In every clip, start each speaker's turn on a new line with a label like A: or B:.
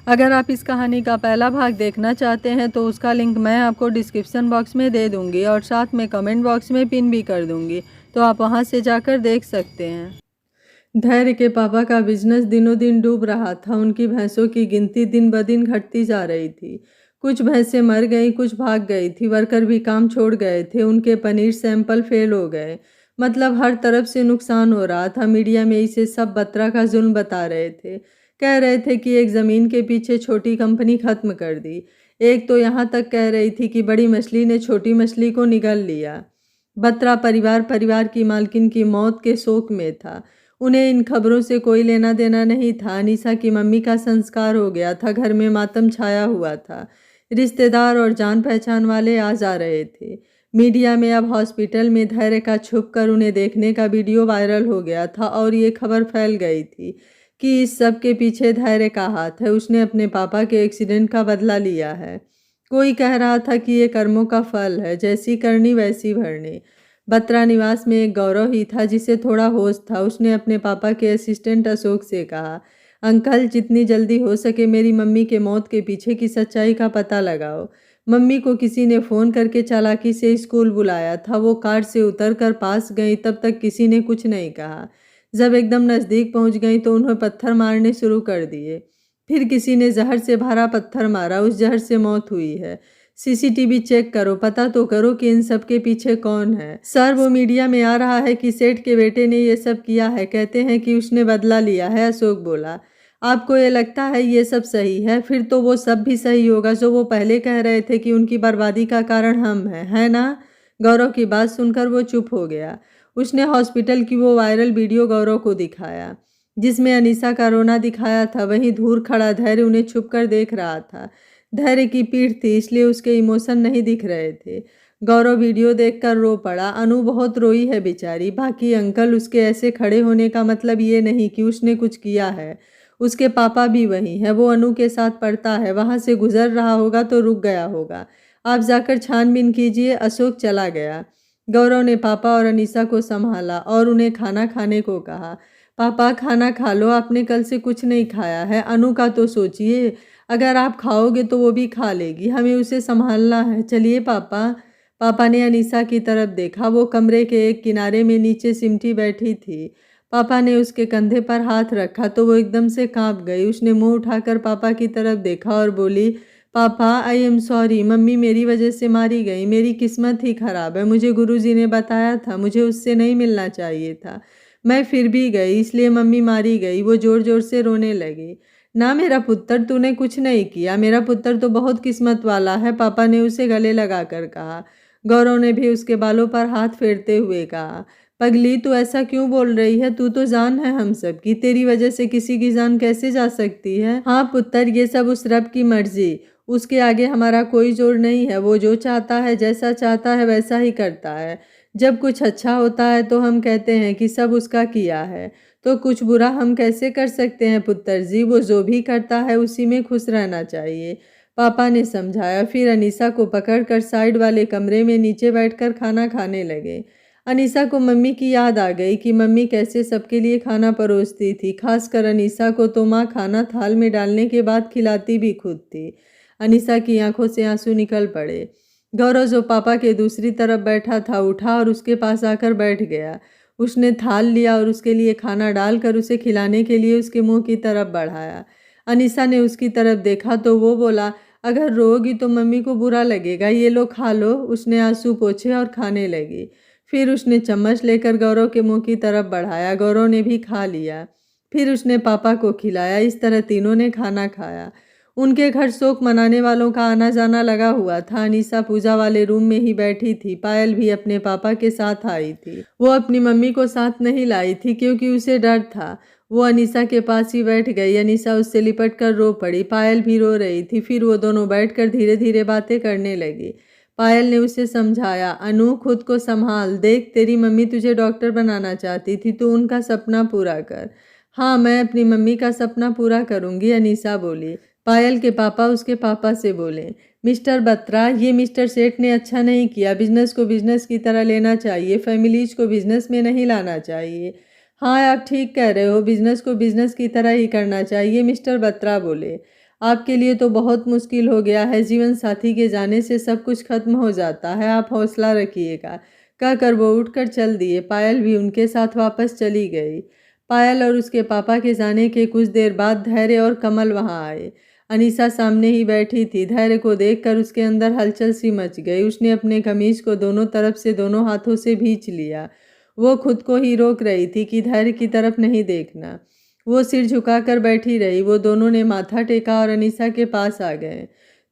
A: अगर आप इस कहानी का पहला भाग देखना चाहते हैं तो उसका लिंक मैं आपको डिस्क्रिप्शन बॉक्स में दे दूंगी और साथ में कमेंट बॉक्स में पिन भी कर दूंगी, तो आप वहां से जाकर देख सकते हैं। धैर्य के पापा का बिजनेस दिनों दिन डूब रहा था। उनकी भैंसों की गिनती दिन ब दिन घटती जा रही थी। कुछ भैंसें मर गईं, कुछ भाग गई थी। वर्कर भी काम छोड़ गए थे। उनके पनीर सैंपल फेल हो गए। मतलब हर तरफ से नुकसान हो रहा था। मीडिया में इसे सब बत्रा का जुल्म बता रहे थे। कह रहे थे कि एक ज़मीन के पीछे छोटी कंपनी खत्म कर दी। एक तो यहाँ तक कह रही थी कि बड़ी मछली ने छोटी मछली को निगल लिया। बत्रा परिवार परिवार की मालकिन की मौत के शोक में था। उन्हें इन खबरों से कोई लेना देना नहीं था। अनीसा की मम्मी का संस्कार हो गया था। घर में मातम छाया हुआ था। रिश्तेदार और जान पहचान वाले आ जा रहे थे। मीडिया में अब हॉस्पिटल में धैर्य का छुप कर उन्हें देखने का वीडियो वायरल हो गया था और ये खबर फैल गई थी कि इस सब के पीछे धैर्य का हाथ है। उसने अपने पापा के एक्सीडेंट का बदला लिया है। कोई कह रहा था कि ये कर्मों का फल है, जैसी करनी वैसी भरनी। बत्रा निवास में एक गौरव ही था जिसे थोड़ा होश था। उसने अपने पापा के असिस्टेंट अशोक से कहा, अंकल जितनी जल्दी हो सके मेरी मम्मी के मौत के पीछे की सच्चाई का पता लगाओ। मम्मी को किसी ने फ़ोन करके चालाकी से स्कूल बुलाया था। वो कार से उतर कर पास गई, तब तक किसी ने कुछ नहीं कहा। जब एकदम नज़दीक पहुंच गई तो उन्हें पत्थर मारने शुरू कर दिए। फिर किसी ने जहर से भरा पत्थर मारा। उस जहर से मौत हुई है। सीसीटीवी चेक करो, पता तो करो कि इन सब के पीछे कौन है। सर, वो मीडिया में आ रहा है कि सेठ के बेटे ने ये सब किया है। कहते हैं कि उसने बदला लिया है। अशोक बोला, आपको ये लगता है ये सब सही है? फिर तो वो सब भी सही होगा जो वो पहले कह रहे थे कि उनकी बर्बादी का कारण हम हैं, है ना? गौरव की बात सुनकर वो चुप हो गया। उसने हॉस्पिटल की वो वायरल वीडियो गौरव को दिखाया जिसमें अनीसा का रोना दिखाया था। वहीं दूर खड़ा धैर्य उन्हें छुप कर देख रहा था। धैर्य की पीठ थी इसलिए उसके इमोशन नहीं दिख रहे थे। गौरव वीडियो देखकर रो पड़ा। अनु बहुत रोई है बेचारी। बाकी अंकल, उसके ऐसे खड़े होने का मतलब ये नहीं कि उसने कुछ किया है। उसके पापा भी वहीं है। वो अनु के साथ पढ़ता है। वहां से गुजर रहा होगा तो रुक गया होगा। आप जाकर छानबीन कीजिए। अशोक चला गया। गौरव ने पापा और अनीसा को संभाला और उन्हें खाना खाने को कहा। पापा खाना खा लो, आपने कल से कुछ नहीं खाया है। अनु का तो सोचिए, अगर आप खाओगे तो वो भी खा लेगी। हमें उसे संभालना है। चलिए पापा। पापा ने अनीसा की तरफ देखा। वो कमरे के एक किनारे में नीचे सिमटी बैठी थी। पापा ने उसके कंधे पर हाथ रखा तो वो एकदम से कांप गई। उसने मुंह उठाकर पापा की तरफ देखा और बोली, पापा आई एम सॉरी। मम्मी मेरी वजह से मारी गई। मेरी किस्मत ही खराब है। मुझे गुरुजी ने बताया था मुझे उससे नहीं मिलना चाहिए था। मैं फिर भी गई, इसलिए मम्मी मारी गई। वो जोर जोर से रोने लगी। ना मेरा पुत्र, तूने कुछ नहीं किया। मेरा पुत्र तो बहुत किस्मत वाला है, पापा ने उसे गले लगाकर कहा। गौरव ने भी उसके बालों पर हाथ फेरते हुए कहा, पगली तू ऐसा क्यों बोल रही है? तू तो जान है हम सब की। तेरी वजह से किसी की जान कैसे जा सकती है? हाँ पुत्र, ये सब उस रब की मर्जी। उसके आगे हमारा कोई जोर नहीं है। वो जो चाहता है, जैसा चाहता है वैसा ही करता है। जब कुछ अच्छा होता है तो हम कहते हैं कि सब उसका किया है, तो कुछ बुरा हम कैसे कर सकते हैं पुत्र जी? वो जो भी करता है उसी में खुश रहना चाहिए, पापा ने समझाया। फिर अनीसा को पकड़कर साइड वाले कमरे में नीचे बैठकर खाना खाने लगे। अनीसा को मम्मी की याद आ गई कि मम्मी कैसे सबके लिए खाना परोसती थी। खासकर अनीसा को तो माँ खाना थाल में डालने के बाद खिलाती भी खुद थी। अनीसा की आंखों से आंसू निकल पड़े। गौरव जो पापा के दूसरी तरफ बैठा था उठा और उसके पास आकर बैठ गया। उसने थाल लिया और उसके लिए खाना डालकर उसे खिलाने के लिए उसके मुंह की तरफ बढ़ाया। अनीसा ने उसकी तरफ देखा तो वो बोला, अगर रोगी तो मम्मी को बुरा लगेगा। ये लो खा लो। उसने आंसू पोंछे और खाने लगी। फिर उसने चम्मच लेकर गौरव के मुंह की तरफ बढ़ाया। गौरव ने भी खा लिया। फिर उसने पापा को खिलाया। इस तरह तीनों ने खाना खाया। उनके घर शोक मनाने वालों का आना जाना लगा हुआ था। अनीसा पूजा वाले रूम में ही बैठी थी। पायल भी अपने पापा के साथ आई थी। वो अपनी मम्मी को साथ नहीं लाई थी क्योंकि उसे डर था। वो अनीसा के पास ही बैठ गई। अनीसा उससे लिपट कर रो पड़ी। पायल भी रो रही थी। फिर वो दोनों बैठकर धीरे धीरे बातें करने लगी। पायल ने उसे समझाया, अनु खुद को संभाल। देख तेरी मम्मी तुझे डॉक्टर बनाना चाहती थी, तू उनका सपना पूरा कर। हाँ, मैं अपनी मम्मी का सपना पूरा करूंगी, अनीसा बोली। पायल के पापा उसके पापा से बोले, मिस्टर बत्रा, ये मिस्टर सेठ ने अच्छा नहीं किया। बिजनेस को बिजनेस की तरह लेना चाहिए, फैमिलीज को बिजनेस में नहीं लाना चाहिए। हाँ, आप ठीक कह रहे हो, बिजनेस को बिजनेस की तरह ही करना चाहिए, मिस्टर बत्रा बोले। आपके लिए तो बहुत मुश्किल हो गया है, जीवन साथी के जाने से सब कुछ खत्म हो जाता है, आप हौसला रखिएगा। कहकर वो उठकर चल दिए। पायल भी उनके साथ वापस चली गई। पायल और उसके पापा के जाने के कुछ देर बाद धैर्य और कमल वहां आए। अनीसा सामने ही बैठी थी। धैर्य को देखकर उसके अंदर हलचल सी मच गई। उसने अपने कमीज को दोनों तरफ से दोनों हाथों से भींच लिया। वो खुद को ही रोक रही थी कि धैर्य की तरफ नहीं देखना। वो सिर झुकाकर बैठी रही। वो दोनों ने माथा टेका और अनीसा के पास आ गए।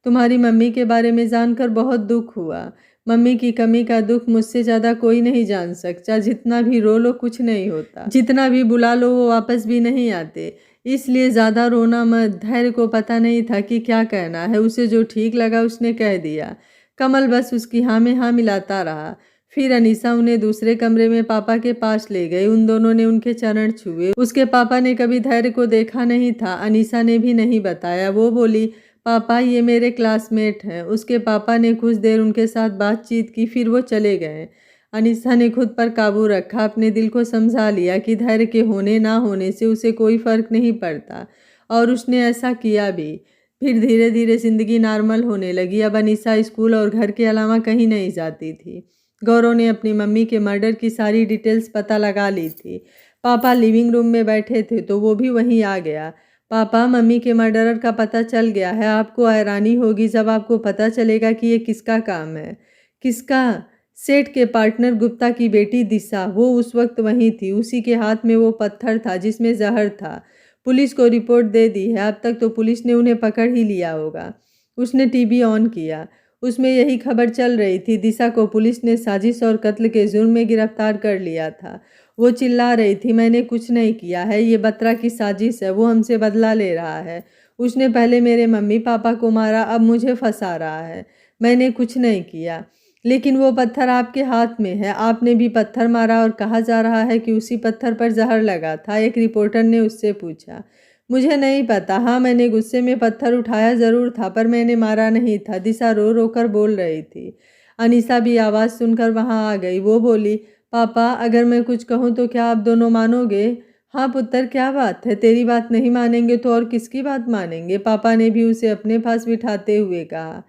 A: तुम्हारी मम्मी के बारे में जानकर बहुत दुख हुआ। मम्मी की कमी का दुख मुझसे ज़्यादा कोई नहीं जान सकता। जितना भी रो लो कुछ नहीं होता, जितना भी बुला लो वो वापस भी नहीं आते, इसलिए ज़्यादा रोना मत। धैर्य को पता नहीं था कि क्या कहना है। उसे जो ठीक लगा उसने कह दिया। कमल बस उसकी हाँ में हाँ मिलाता रहा। फिर अनीसा उन्हें दूसरे कमरे में पापा के पास ले गई। उन दोनों ने उनके चरण छुए। उसके पापा ने कभी धैर्य को देखा नहीं था। अनीसा ने भी नहीं बताया। वो बोली, पापा ये मेरे क्लासमेट हैं। उसके पापा ने कुछ देर उनके साथ बातचीत की, फिर वो चले गए। अनीसा ने खुद पर काबू रखा। अपने दिल को समझा लिया कि धैर्य के होने ना होने से उसे कोई फर्क नहीं पड़ता, और उसने ऐसा किया भी। फिर धीरे धीरे जिंदगी नॉर्मल होने लगी। अब अनीसा स्कूल और घर के अलावा कहीं नहीं जाती थी। गौरव ने अपनी मम्मी के मर्डर की सारी डिटेल्स पता लगा ली थी। पापा लिविंग रूम में बैठे थे तो वो भी वहीं आ गया। पापा, मम्मी के मर्डरर का पता चल गया है। आपको हैरानी होगी जब आपको पता चलेगा कि ये किसका काम है। किसका? सेठ के पार्टनर गुप्ता की बेटी दिशा। वो उस वक्त वहीं थी। उसी के हाथ में वो पत्थर था जिसमें जहर था। पुलिस को रिपोर्ट दे दी है। अब तक तो पुलिस ने उन्हें पकड़ ही लिया होगा। उसने टीवी ऑन किया। उसमें यही खबर चल रही थी। दिशा को पुलिस ने साजिश और कत्ल के जुर्म में गिरफ्तार कर लिया था। वो चिल्ला रही थी, मैंने कुछ नहीं किया है, ये बत्रा की साजिश है। वो हमसे बदला ले रहा है। उसने पहले मेरे मम्मी पापा को मारा, अब मुझे फंसा रहा है। मैंने कुछ नहीं किया। लेकिन वो पत्थर आपके हाथ में है। आपने भी पत्थर मारा और कहा जा रहा है कि उसी पत्थर पर जहर लगा था। एक रिपोर्टर ने उससे पूछा। मुझे नहीं पता। हाँ, मैंने गुस्से में पत्थर उठाया ज़रूर था, पर मैंने मारा नहीं था। दिशा रो रो कर बोल रही थी। अनीसा भी आवाज़ सुनकर वहाँ आ गई। वो बोली, पापा, अगर मैं कुछ कहूँ तो क्या आप दोनों मानोगे? हाँ पुत्र, क्या बात है? तेरी बात नहीं मानेंगे तो और किसकी बात मानेंगे? पापा ने भी उसे अपने पास बिठाते हुए कहा।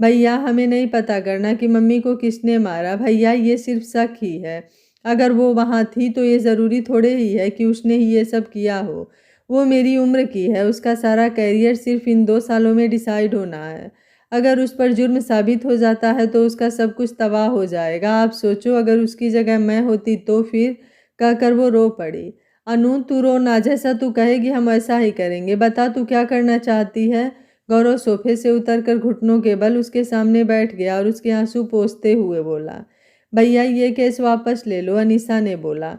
A: भैया, हमें नहीं पता करना कि मम्मी को किसने मारा। भैया, ये सिर्फ शक ही है। अगर वो वहाँ थी तो ये ज़रूरी थोड़े ही है कि उसने ही ये सब किया हो। वो मेरी उम्र की है। उसका सारा करियर सिर्फ इन 2 सालों में डिसाइड होना है। अगर उस पर जुर्म साबित हो जाता है तो उसका सब कुछ तबाह हो जाएगा। आप सोचो, अगर उसकी जगह मैं होती तो फिर? कहकर वो रो पड़ी। अनु, तू रो ना। जैसा तू कहेगी हम ऐसा ही करेंगे। बता, तू क्या करना चाहती है? गौरव सोफे से उतरकर घुटनों के बल उसके सामने बैठ गया और उसके आंसू पोंछते हुए बोला, भैया ये केस वापस ले लो। अनीसा ने बोला।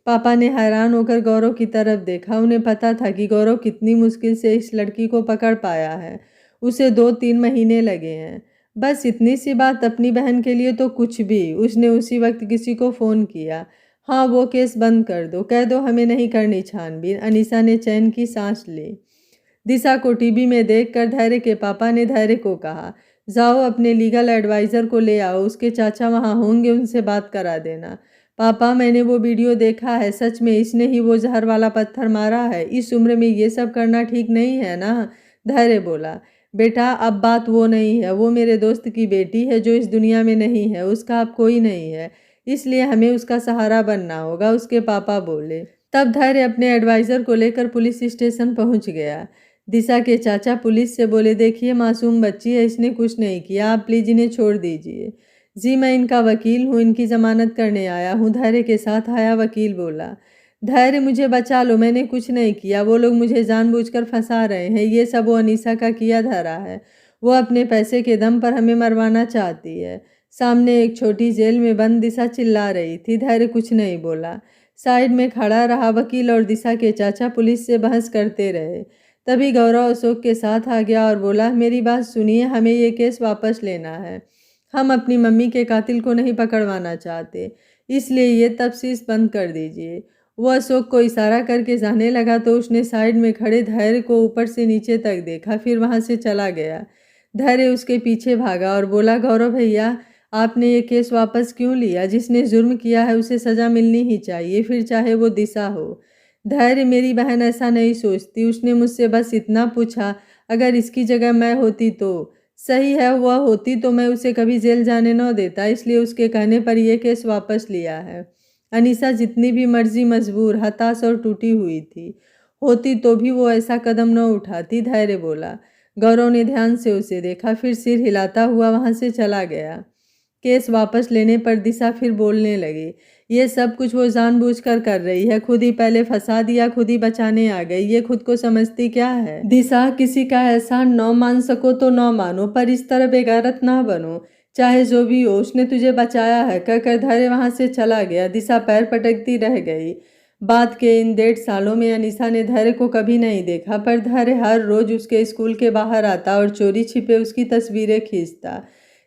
A: पापा ने हैरान होकर गौरव की तरफ देखा। उन्हें पता था कि गौरव कितनी मुश्किल से इस लड़की को पकड़ पाया है। उसे 2-3 महीने लगे हैं। बस इतनी सी बात अपनी बहन के लिए तो कुछ भी। उसने उसी वक्त किसी को फ़ोन किया। हाँ, वो केस बंद कर दो। कह दो हमें नहीं करनी छानबीन। अनीसा ने चैन की सांस ली। दिशा को टीवी में देखकर धैर्य के पापा ने धैर्य को कहा, जाओ अपने लीगल एडवाइज़र को ले आओ। उसके चाचा वहाँ होंगे, उनसे बात करा देना। पापा, मैंने वो वीडियो देखा है। सच में इसने ही वो जहर वाला पत्थर मारा है। इस उम्र में ये सब करना ठीक नहीं है ना? धैर्य बोला। बेटा, अब बात वो नहीं है। वो मेरे दोस्त की बेटी है जो इस दुनिया में नहीं है। उसका अब कोई नहीं है, इसलिए हमें उसका सहारा बनना होगा, उसके पापा बोले। तब धैर्य अपने एडवाइज़र को लेकर पुलिस स्टेशन पहुंच गया। दिशा के चाचा पुलिस से बोले, देखिए मासूम बच्ची है, इसने कुछ नहीं किया, आप प्लीज़ इन्हें छोड़ दीजिए। जी, मैं इनका वकील हूँ, इनकी ज़मानत करने आया हूँ। धैर्य के साथ आया वकील बोला। धैर्य, मुझे बचा लो, मैंने कुछ नहीं किया। वो लोग मुझे जानबूझकर फंसा रहे हैं। ये सब वो अनीसा का किया धरा है। वो अपने पैसे के दम पर हमें मरवाना चाहती है। सामने एक छोटी जेल में बंद दिशा चिल्ला रही थी। धैर्य कुछ नहीं बोला, साइड में खड़ा रहा। वकील और दिशा के चाचा पुलिस से बहस करते रहे। तभी गौरव अशोक के साथ आ गया और बोला, मेरी बात सुनिए, हमें ये केस वापस लेना है। हम अपनी मम्मी के कातिल को नहीं पकड़वाना चाहते, इसलिए ये तफ्तीश बंद कर दीजिए। वो अशोक को इशारा करके जाने लगा तो उसने साइड में खड़े धैर्य को ऊपर से नीचे तक देखा, फिर वहाँ से चला गया। धैर्य उसके पीछे भागा और बोला, गौरव भैया, आपने ये केस वापस क्यों लिया? जिसने जुर्म किया है उसे सज़ा मिलनी ही चाहिए, फिर चाहे वो दिशा हो। धैर्य, मेरी बहन ऐसा नहीं सोचती। उसने मुझसे बस इतना पूछा, अगर इसकी जगह मैं होती तो सही है, वह होती तो मैं उसे कभी जेल जाने न देता, इसलिए उसके कहने पर यह केस वापस लिया है। अनीसा जितनी भी मर्जी मजबूर, हताश और टूटी हुई थी होती तो भी वो ऐसा कदम न उठाती, धैर्य बोला। गौरव ने ध्यान से उसे देखा, फिर सिर हिलाता हुआ वहां से चला गया। केस वापस लेने पर दिशा फिर बोलने लगी। ये सब कुछ वो जानबूझकर कर रही है, खुद ही पहले फंसा दिया, खुद ही बचाने आ गई। ये खुद को समझती क्या है? दिशा, किसी का एहसान न मान सको तो न मानो, पर इस तरह बेगैरत ना बनो। चाहे जो भी हो, उसने तुझे बचाया है, कहकर धैर्य वहां से चला गया। दिशा पैर पटकती रह गई। बाद के इन 1.5 सालों में अनीसा ने धैर्य को कभी नहीं देखा, पर धैर्य हर रोज उसके स्कूल के बाहर आता और चोरी छिपे उसकी तस्वीरें खींचता।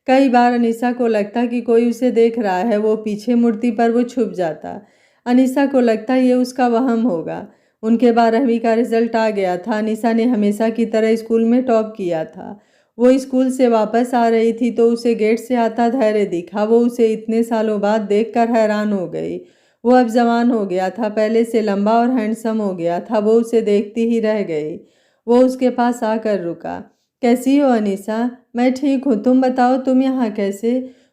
A: कई बार अनीसा को लगता कि कोई उसे देख रहा है, वो पीछे मुड़ती पर वो छुप जाता। अनीसा को लगता ये उसका वहम होगा। उनके 12वीं का रिजल्ट आ गया था। अनीसा ने हमेशा की तरह स्कूल में टॉप किया था। वो स्कूल से वापस आ रही थी तो उसे गेट से आता धैर्य दिखा। वो उसे इतने सालों बाद देखकर हैरान हो गई। वो अब जवान हो गया था, पहले से लंबा और हैंडसम हो गया था। वो उसे देखती ही रह गई। वो उसके पास आकर रुका। कैसी हो अनीसा? मैं ठीक हूँ, तुम बताओ, तुम यहाँ कैसे?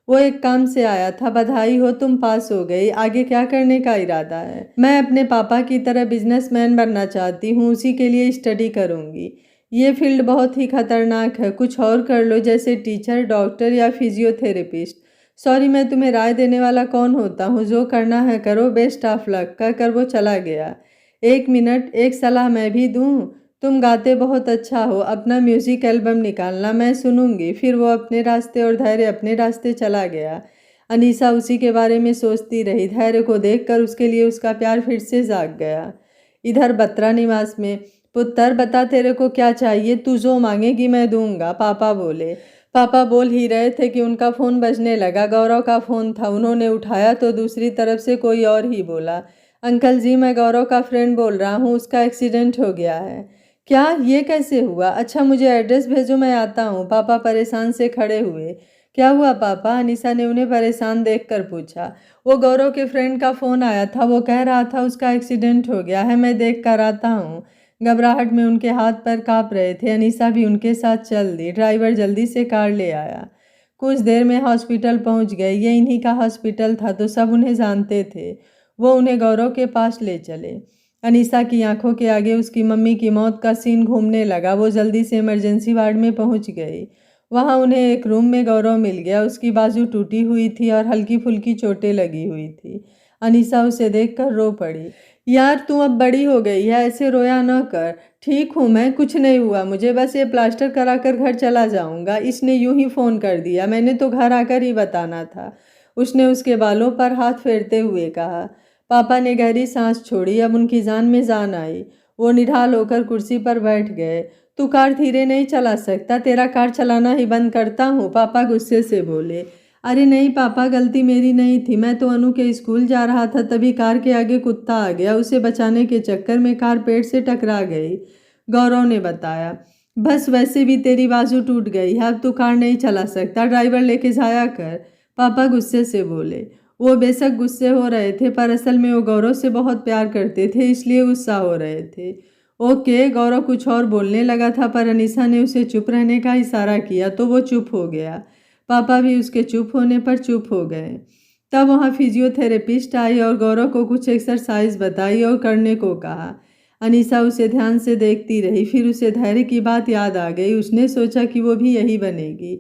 A: वो एक काम से आया था। बधाई हो, तुम पास हो गई। आगे क्या करने का इरादा है? मैं अपने पापा की तरह बिजनेसमैन बनना चाहती हूँ, उसी के लिए स्टडी करूँगी। ये फील्ड बहुत ही खतरनाक है, कुछ और कर लो, जैसे टीचर, डॉक्टर या फिजियोथेरेपिस्ट। सॉरी, मैं तुम्हें राय देने वाला कौन होता हूँ? जो करना है करो, बेस्ट ऑफ लक, कहकर वो चला गया। 1 मिनट, एक सलाह मैं भी दूँ? तुम गाते बहुत अच्छा हो, अपना म्यूजिक एल्बम निकालना, मैं सुनूंगी। फिर वो अपने रास्ते और धैर्य अपने रास्ते चला गया। अनीसा उसी के बारे में सोचती रही। धैर्य को देखकर उसके लिए उसका प्यार फिर से जाग गया। इधर बत्रा निवास में, पुत्र बता तेरे को क्या चाहिए? तू जो मांगेगी मैं दूंगा, पापा बोले। पापा बोल ही रहे थे कि उनका फोन बजने लगा। गौरव का फोन था। उन्होंने उठाया तो दूसरी तरफ से कोई और ही बोला। अंकल जी, मैं गौरव का फ्रेंड बोल रहा हूँ, उसका एक्सीडेंट हो गया है। क्या? ये कैसे हुआ? अच्छा, मुझे एड्रेस भेजो, मैं आता हूँ। पापा परेशान से खड़े हुए। क्या हुआ पापा? अनीसा ने उन्हें परेशान देखकर पूछा। वो गौरव के फ्रेंड का फोन आया था, वो कह रहा था उसका एक्सीडेंट हो गया है, मैं देख कर आता हूँ। घबराहट में उनके हाथ पैर कांप रहे थे। अनीसा भी उनके साथ चल दी। ड्राइवर जल्दी से कार ले आया। कुछ देर में हॉस्पिटल पहुंच गए। ये इन्हीं का हॉस्पिटल था तो सब उन्हें जानते थे। वो उन्हें गौरव के पास ले चले। अनीसा की आंखों के आगे उसकी मम्मी की मौत का सीन घूमने लगा। वो जल्दी से इमरजेंसी वार्ड में पहुंच गई। वहां उन्हें एक रूम में गौरव मिल गया। उसकी बाजू टूटी हुई थी और हल्की फुल्की चोटें लगी हुई थी। अनीसा उसे देखकर रो पड़ी। यार, तू अब बड़ी हो गई है, ऐसे रोया न कर। ठीक हूँ मैं, कुछ नहीं हुआ मुझे, बस ये प्लास्टर कराकर घर चला जाऊंगा। इसने यूं ही फ़ोन कर दिया, मैंने तो घर आकर ही बताना था, उसने उसके बालों पर हाथ फेरते हुए कहा। पापा ने गहरी सांस छोड़ी। अब उनकी जान में जान आई। वो निढाल होकर कुर्सी पर बैठ गए। तू कार धीरे नहीं चला सकता? तेरा कार चलाना ही बंद करता हूँ, पापा गुस्से से बोले। अरे नहीं पापा, गलती मेरी नहीं थी। मैं तो अनु के स्कूल जा रहा था, तभी कार के आगे कुत्ता आ गया। उसे बचाने के चक्कर में कार पेड़ से टकरा गई, गौरव ने बताया। बस वैसे भी तेरी बाजू टूट गई है, अब तू कार नहीं चला सकता, ड्राइवर लेके जाया कर, पापा गुस्से से बोले। वो बेशक गुस्से हो रहे थे, पर असल में वो गौरव से बहुत प्यार करते थे, इसलिए गुस्सा हो रहे थे। ओके, गौरव कुछ और बोलने लगा था, पर अनीसा ने उसे चुप रहने का इशारा किया तो वो चुप हो गया। पापा भी उसके चुप होने पर चुप हो गए। तब वहाँ फिजियोथेरेपिस्ट आई और गौरव को कुछ एक्सरसाइज बताई और करने को कहा। अनीसा उसे ध्यान से देखती रही। फिर उसे धैर्य की बात याद आ गई। उसने सोचा कि वो भी यही बनेगी।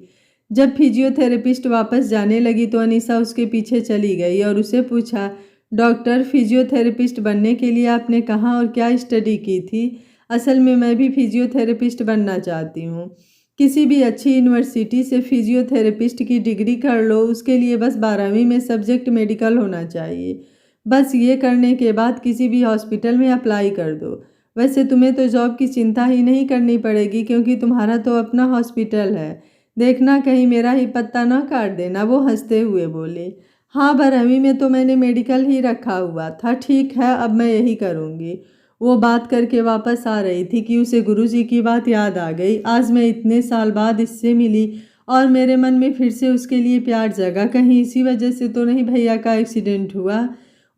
A: जब फिजियोथेरेपिस्ट वापस जाने लगी तो अनीसा उसके पीछे चली गई और उसे पूछा, डॉक्टर, फिजियोथेरेपिस्ट बनने के लिए आपने कहाँ और क्या स्टडी की थी? असल में मैं भी फिजियोथेरेपिस्ट बनना चाहती हूँ। किसी भी अच्छी यूनिवर्सिटी से फिजियोथेरेपिस्ट की डिग्री कर लो, उसके लिए बस 12वीं में सब्जेक्ट मेडिकल होना चाहिए। बस ये करने के बाद किसी भी हॉस्पिटल में अप्लाई कर दो। वैसे तुम्हें तो जॉब की चिंता ही नहीं करनी पड़ेगी, क्योंकि तुम्हारा तो अपना हॉस्पिटल है। देखना कहीं मेरा ही पत्ता ना काट देना, वो हंसते हुए बोले। हाँ, 12वीं में तो मैंने मेडिकल ही रखा हुआ था। ठीक है, अब मैं यही करूँगी। वो बात करके वापस आ रही थी कि उसे गुरुजी की बात याद आ गई। आज मैं इतने साल बाद इससे मिली और मेरे मन में फिर से उसके लिए प्यार जगा। कहीं इसी वजह से तो नहीं भैया का एक्सीडेंट हुआ?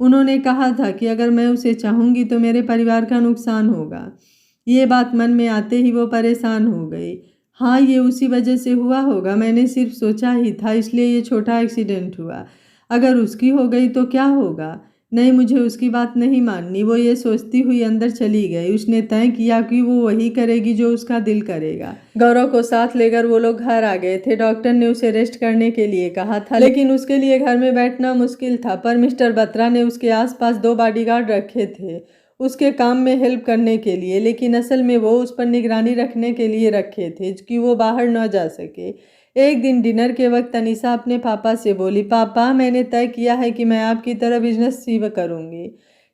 A: उन्होंने कहा था कि अगर मैं उसे चाहूँगी तो मेरे परिवार का नुकसान होगा। ये बात मन में आते ही वो परेशान हो गई। हाँ, ये उसी वजह से हुआ होगा, मैंने सिर्फ सोचा ही था, इसलिए ये छोटा एक्सीडेंट हुआ। अगर उसकी हो गई तो क्या होगा? नहीं, मुझे उसकी बात नहीं माननी। वो ये सोचती हुई अंदर चली गई। उसने तय किया कि वो वही करेगी जो उसका दिल करेगा। गौरव को साथ लेकर वो लोग घर आ गए थे। डॉक्टर ने उसे रेस्ट करने के लिए कहा था, लेकिन उसके लिए घर में बैठना मुश्किल था। पर मिस्टर बत्रा ने उसके आसपास 2 बॉडीगार्ड रखे थे उसके काम में हेल्प करने के लिए, लेकिन असल में वो उस पर निगरानी रखने के लिए रखे थे कि वो बाहर न जा सके। एक दिन डिनर के वक्त अनीसा अपने पापा से बोली, पापा, मैंने तय किया है कि मैं आपकी तरह बिजनेस सीव करूँगी।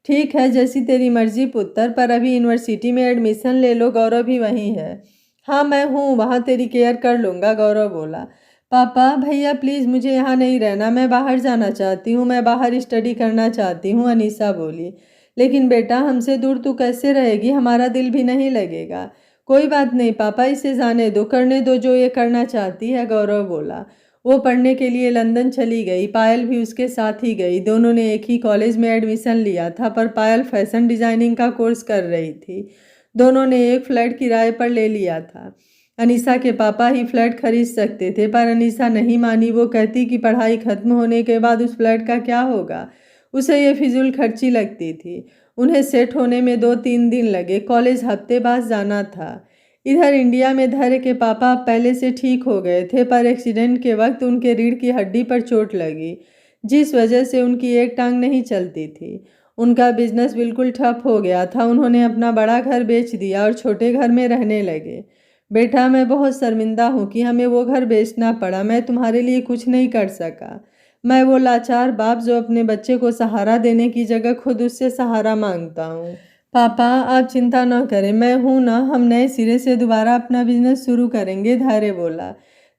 A: ठीक है, जैसी तेरी मर्जी पुत्र, पर अभी यूनिवर्सिटी में एडमिशन ले लो, गौरव भी वहीं है। हाँ, मैं हूँ, वहाँ तेरी केयर कर लूँगा, गौरव बोला। पापा, भैया प्लीज़ मुझे यहाँ नहीं रहना, मैं बाहर जाना चाहती हूँ, मैं बाहर स्टडी करना चाहती हूँ, अनीसा बोली। लेकिन बेटा, हमसे दूर तू कैसे रहेगी, हमारा दिल भी नहीं लगेगा। कोई बात नहीं पापा, इसे जाने दो, करने दो जो ये करना चाहती है, गौरव बोला। वो पढ़ने के लिए लंदन चली गई। पायल भी उसके साथ ही गई। दोनों ने एक ही कॉलेज में एडमिशन लिया था, पर पायल फैशन डिज़ाइनिंग का कोर्स कर रही थी। दोनों ने एक फ्लैट किराए पर ले लिया था। अनीसा के पापा ही फ्लैट खरीद सकते थे, पर अनीसा नहीं मानी। वो कहती कि पढ़ाई खत्म होने के बाद उस फ्लैट का क्या होगा, उसे ये फिजूल खर्ची लगती थी। उन्हें सेट होने में 2-3 दिन लगे। कॉलेज हफ्ते बाद जाना था। इधर इंडिया में धैर्य के पापा पहले से ठीक हो गए थे, पर एक्सीडेंट के वक्त उनके रीढ़ की हड्डी पर चोट लगी, जिस वजह से उनकी एक टांग नहीं चलती थी। उनका बिजनेस बिल्कुल ठप हो गया था। उन्होंने अपना बड़ा घर बेच दिया और छोटे घर में रहने लगे। बेटा, मैं बहुत शर्मिंदा हूँ कि हमें वो घर बेचना पड़ा। मैं तुम्हारे लिए कुछ नहीं कर सका। मैं वो लाचार बाप जो अपने बच्चे को सहारा देने की जगह खुद उससे सहारा मांगता हूँ। पापा, आप चिंता न करें, मैं हूँ ना, हम नए सिरे से दोबारा अपना बिजनेस शुरू करेंगे, धैर्य बोला।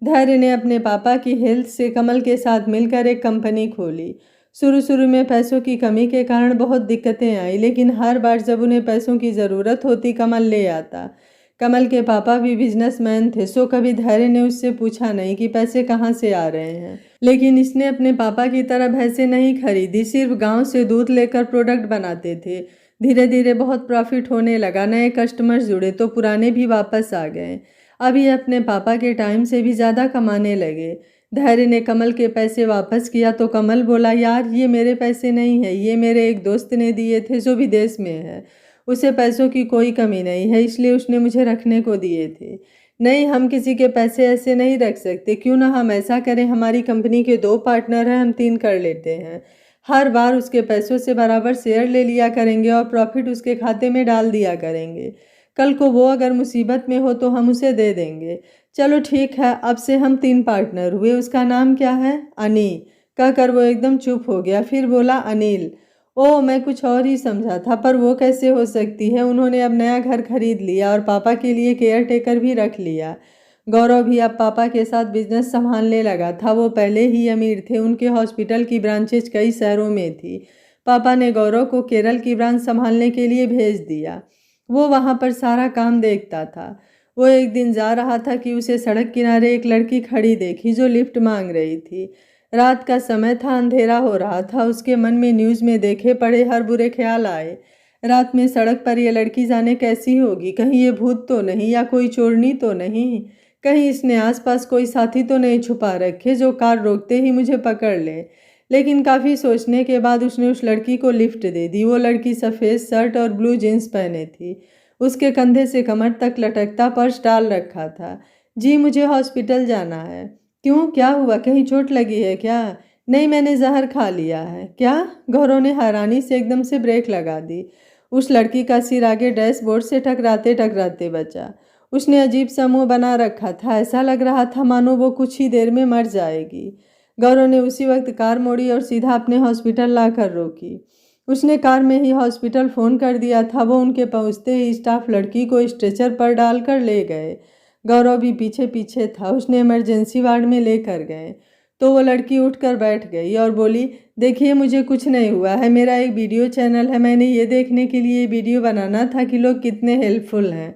A: धैर्य ने अपने पापा की हेल्थ से कमल के साथ मिलकर एक कंपनी खोली। शुरू शुरू में पैसों की कमी के कारण बहुत दिक्कतें आई, लेकिन हर बार जब उन्हें पैसों की ज़रूरत होती कमल ले आता। कमल के पापा भी बिजनेसमैन थे, सो कभी धैर्य ने उससे पूछा नहीं कि पैसे कहाँ से आ रहे हैं। लेकिन इसने अपने पापा की तरह भैंसें नहीं खरीदी, सिर्फ गांव से दूध लेकर प्रोडक्ट बनाते थे। धीरे धीरे बहुत प्रॉफिट होने लगा। नए कस्टमर्स जुड़े तो पुराने भी वापस आ गए। अब ये अपने पापा के टाइम से भी ज़्यादा कमाने लगे। धैर्य ने कमल के पैसे वापस किया तो कमल बोला, यार ये मेरे पैसे नहीं है, ये मेरे एक दोस्त ने दिए थे जो विदेश में है। उसे पैसों की कोई कमी नहीं है, इसलिए उसने मुझे रखने को दिए थे। नहीं, हम किसी के पैसे ऐसे नहीं रख सकते। क्यों ना हम ऐसा करें, हमारी कंपनी के 2 पार्टनर हैं, हम 3 कर लेते हैं। हर बार उसके पैसों से बराबर शेयर ले लिया करेंगे और प्रॉफिट उसके खाते में डाल दिया करेंगे। कल को वो अगर मुसीबत में हो तो हम उसे दे देंगे। चलो ठीक है, अब से हम 3 पार्टनर हुए। उसका नाम क्या है? अनी। कहकर वो एकदम चुप हो गया। फिर बोला, अनिल। ओह, मैं कुछ और ही समझा था, पर वो कैसे हो सकती है? उन्होंने अब नया घर खरीद लिया और पापा के लिए केयर टेकर भी रख लिया। गौरव भी अब पापा के साथ बिजनेस संभालने लगा था। वो पहले ही अमीर थे। उनके हॉस्पिटल की ब्रांचेज कई शहरों में थी। पापा ने गौरव को केरल की ब्रांच संभालने के लिए भेज दिया। वो वहाँ पर सारा काम देखता था। वो एक दिन जा रहा था कि उसे सड़क किनारे एक लड़की खड़ी देखी जो लिफ्ट मांग रही थी। रात का समय था, अंधेरा हो रहा था। उसके मन में न्यूज़ में देखे पड़े हर बुरे ख्याल आए। रात में सड़क पर यह लड़की जाने कैसी होगी? कहीं ये भूत तो नहीं या कोई चोरनी तो नहीं? कहीं इसने आसपास कोई साथी तो नहीं छुपा रखे जो कार रोकते ही मुझे पकड़ ले? लेकिन काफ़ी सोचने के बाद उसने उस लड़की को लिफ्ट दे दी। वो लड़की सफ़ेद शर्ट और ब्लू जीन्स पहने थी। उसके कंधे से कमर तक लटकता पर्स डाल रखा था। जी, मुझे हॉस्पिटल जाना है। क्यों, क्या हुआ? कहीं चोट लगी है क्या? नहीं, मैंने जहर खा लिया है। क्या? गौरव ने हैरानी से एकदम से ब्रेक लगा दी। उस लड़की का सिर आगे डैशबोर्ड से टकराते टकराते बचा। उसने अजीब सा मुंह बना रखा था। ऐसा लग रहा था मानो वो कुछ ही देर में मर जाएगी। गौरव ने उसी वक्त कार मोड़ी और सीधा अपने हॉस्पिटल लाकर रोकी। उसने कार में ही हॉस्पिटल फ़ोन कर दिया था। वो उनके पहुंचते ही स्टाफ लड़की को स्ट्रेचर पर डालकर ले गए। गौरव भी पीछे पीछे था। उसने इमरजेंसी वार्ड में लेकर गए तो वो लड़की उठकर बैठ गई और बोली, देखिए मुझे कुछ नहीं हुआ है। मेरा एक वीडियो चैनल है। मैंने ये देखने के लिए वीडियो बनाना था कि लोग कितने हेल्पफुल हैं।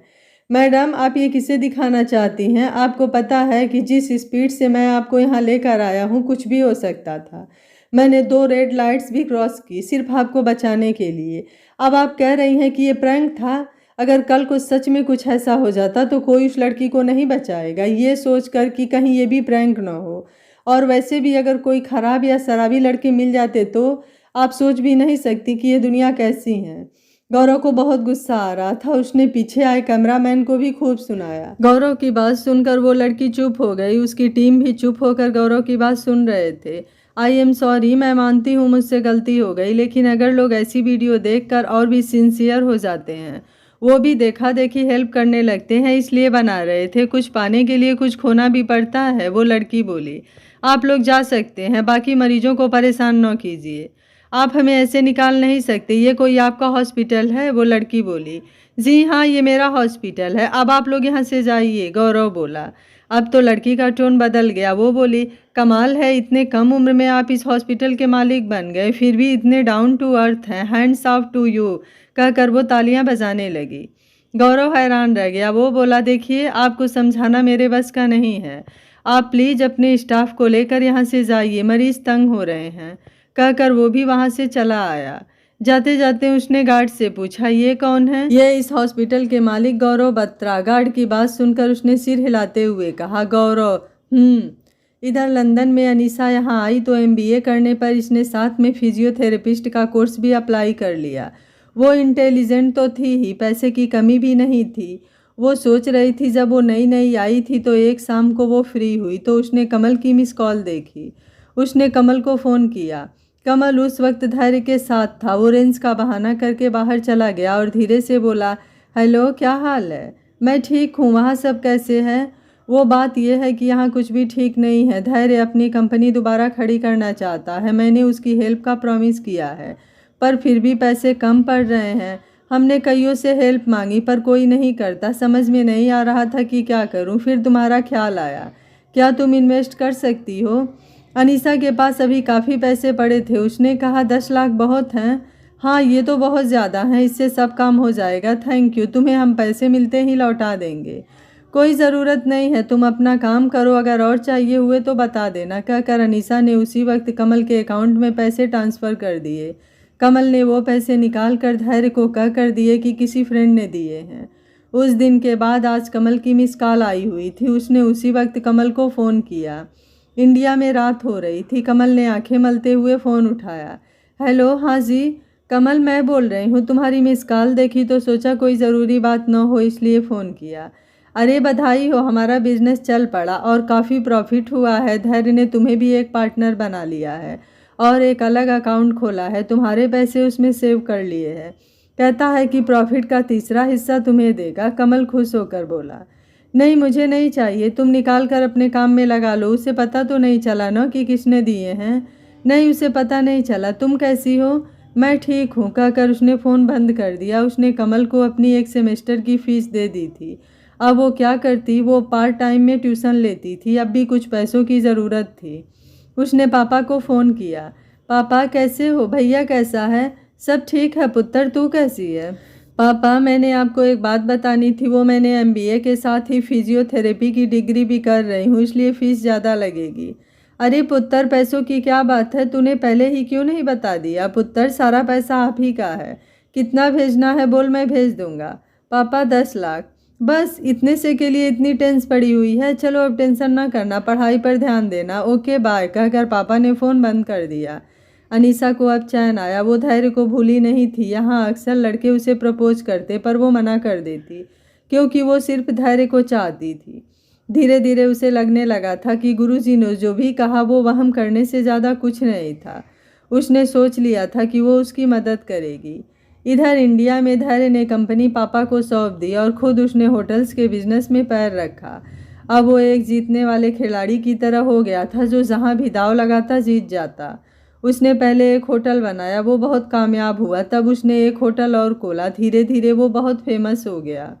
A: मैडम, आप ये किसे दिखाना चाहती हैं? आपको पता है कि जिस स्पीड से मैं आपको यहाँ लेकर आया हूँ कुछ भी हो सकता था। मैंने 2 रेड लाइट्स भी क्रॉस की सिर्फ आपको बचाने के लिए। अब आप कह रही हैं कि ये प्रैंक था। अगर कल को सच में कुछ ऐसा हो जाता तो कोई उस लड़की को नहीं बचाएगा, ये सोचकर कि कहीं ये भी प्रैंक ना हो। और वैसे भी अगर कोई खराब या शराबी लड़के मिल जाते तो आप सोच भी नहीं सकती कि ये दुनिया कैसी है। गौरव को बहुत गुस्सा आ रहा था। उसने पीछे आए कैमरामैन को भी खूब सुनाया। गौरव की बात सुनकर वो लड़की चुप हो गई। उसकी टीम भी चुप होकर गौरव की बात सुन रहे थे। आई एम सॉरी, मैं मानती हूँ मुझसे गलती हो गई, लेकिन अगर लोग ऐसी वीडियो देखकर और भी सिंसियर हो जाते हैं, वो भी देखा देखी हेल्प करने लगते हैं, इसलिए बना रहे थे। कुछ पाने के लिए कुछ खोना भी पड़ता है। वो लड़की बोली। आप लोग जा सकते हैं, बाकी मरीजों को परेशान न कीजिए। आप हमें ऐसे निकाल नहीं सकते, ये कोई आपका हॉस्पिटल है? वो लड़की बोली। जी हाँ, ये मेरा हॉस्पिटल है, अब आप लोग यहाँ से जाइए, गौरव बोला। अब तो लड़की का टोन बदल गया। वो बोली, कमाल है, इतने कम उम्र में आप इस हॉस्पिटल के मालिक बन गए, फिर भी इतने डाउन टू अर्थ हैं। हैंड्स ऑफ टू यू, कहकर वो तालियां बजाने लगी। गौरव हैरान रह गया। वो बोला, देखिए, आपको समझाना मेरे बस का नहीं है। आप प्लीज़ अपने स्टाफ को लेकर यहाँ से जाइए, मरीज तंग हो रहे हैं, कहकर वो भी वहाँ से चला आया। जाते जाते उसने गार्ड से पूछा, ये कौन है? ये इस हॉस्पिटल के मालिक गौरव बत्रा। गार्ड की बात सुनकर उसने सिर हिलाते हुए कहा, गौरव। इधर लंदन में अनीसा यहाँ आई तो MBA करने पर इसने साथ में फिजियोथेरेपिस्ट का कोर्स भी अप्लाई कर लिया। वो इंटेलिजेंट तो थी ही, पैसे की कमी भी नहीं थी। वो सोच रही थी, जब वो नई नई आई थी तो एक शाम को वो फ्री हुई तो उसने कमल की मिस कॉल देखी। उसने कमल को फ़ोन किया। कमल उस वक्त धैर्य के साथ था। वो रेंज का बहाना करके बाहर चला गया और धीरे से बोला, हेलो, क्या हाल है? मैं ठीक हूँ, वहाँ सब कैसे हैं? वो बात यह है कि यहाँ कुछ भी ठीक नहीं है। धैर्य अपनी कंपनी दोबारा खड़ी करना चाहता है। मैंने उसकी हेल्प का प्रॉमिस किया है, पर फिर भी पैसे कम पड़ रहे हैं। हमने कईयों से हेल्प मांगी पर कोई नहीं करता। समझ में नहीं आ रहा था कि क्या करूं। फिर तुम्हारा ख्याल आया। क्या तुम इन्वेस्ट कर सकती हो? अनीसा के पास अभी काफ़ी पैसे पड़े थे। उसने कहा, 10 लाख बहुत हैं? हाँ, ये तो बहुत ज़्यादा हैं, इससे सब काम हो जाएगा। थैंक यू, तुम्हें हम पैसे मिलते ही लौटा देंगे। कोई ज़रूरत नहीं है, तुम अपना काम करो, अगर और चाहिए हुए तो बता देना, कहकर अनीसा ने उसी वक्त कमल के अकाउंट में पैसे ट्रांसफ़र कर दिए। कमल ने वो पैसे निकाल कर धैर्य को कह कर दिए कि किसी फ्रेंड ने दिए हैं। उस दिन के बाद आज कमल की मिस कॉल आई हुई थी। उसने उसी वक्त कमल को फ़ोन किया। इंडिया में रात हो रही थी। कमल ने आंखें मलते हुए फ़ोन उठाया। हेलो, हाँ जी कमल, मैं बोल रही हूँ। तुम्हारी मिस कॉल देखी तो सोचा कोई ज़रूरी बात न हो, इसलिए फ़ोन किया। अरे बधाई हो, हमारा बिजनेस चल पड़ा और काफ़ी प्रॉफिट हुआ है। धैर्य ने तुम्हें भी एक पार्टनर बना लिया है और एक अलग अकाउंट खोला है। तुम्हारे पैसे उसमें सेव कर लिए हैं। कहता है कि प्रॉफिट का तीसरा हिस्सा तुम्हें देगा। कमल खुश होकर बोला, नहीं, मुझे नहीं चाहिए, तुम निकाल कर अपने काम में लगा लो। उसे पता तो नहीं चला ना कि किसने दिए हैं? नहीं, उसे पता नहीं चला। तुम कैसी हो? मैं ठीक हूँ, कहकर उसने फ़ोन बंद कर दिया। उसने कमल को अपनी एक सेमेस्टर की फ़ीस दे दी थी। अब वो क्या करती? वो पार्ट टाइम में ट्यूशन लेती थी। अब भी कुछ पैसों की ज़रूरत थी। उसने पापा को फ़ोन किया। पापा कैसे हो? भैया कैसा है? सब ठीक है पुत्र, तू कैसी है? पापा, मैंने आपको एक बात बतानी थी। वो मैंने MBA के साथ ही फिजियोथेरेपी की डिग्री भी कर रही हूँ, इसलिए फ़ीस ज़्यादा लगेगी। अरे पुत्र, पैसों की क्या बात है? तूने पहले ही क्यों नहीं बता दिया? पुत्र, सारा पैसा आप ही का है। कितना भेजना है बोल, मैं भेज दूँगा। पापा, 10 लाख। बस इतने से के लिए इतनी टेंस पड़ी हुई है? चलो अब टेंशन ना करना, पढ़ाई पर ध्यान देना। ओके बाय, कहकर पापा ने फ़ोन बंद कर दिया। अनीसा को अब चैन आया। वो धैर्य को भूली नहीं थी। यहाँ अक्सर लड़के उसे प्रपोज करते पर वो मना कर देती, क्योंकि वो सिर्फ धैर्य को चाहती थी। धीरे धीरे उसे लगने लगा था कि गुरुजी ने जो भी कहा वो वहम करने से ज़्यादा कुछ नहीं था। उसने सोच लिया था कि वो उसकी मदद करेगी। इधर इंडिया में धैर्य ने कंपनी पापा को सौंप दी और खुद उसने होटल्स के बिजनेस में पैर रखा। अब वो एक जीतने वाले खिलाड़ी की तरह हो गया था, जो जहाँ भी दाव लगाता जीत जाता। उसने पहले एक होटल बनाया, वो बहुत कामयाब हुआ। तब उसने एक होटल और खोला। धीरे धीरे वो बहुत फेमस हो गया।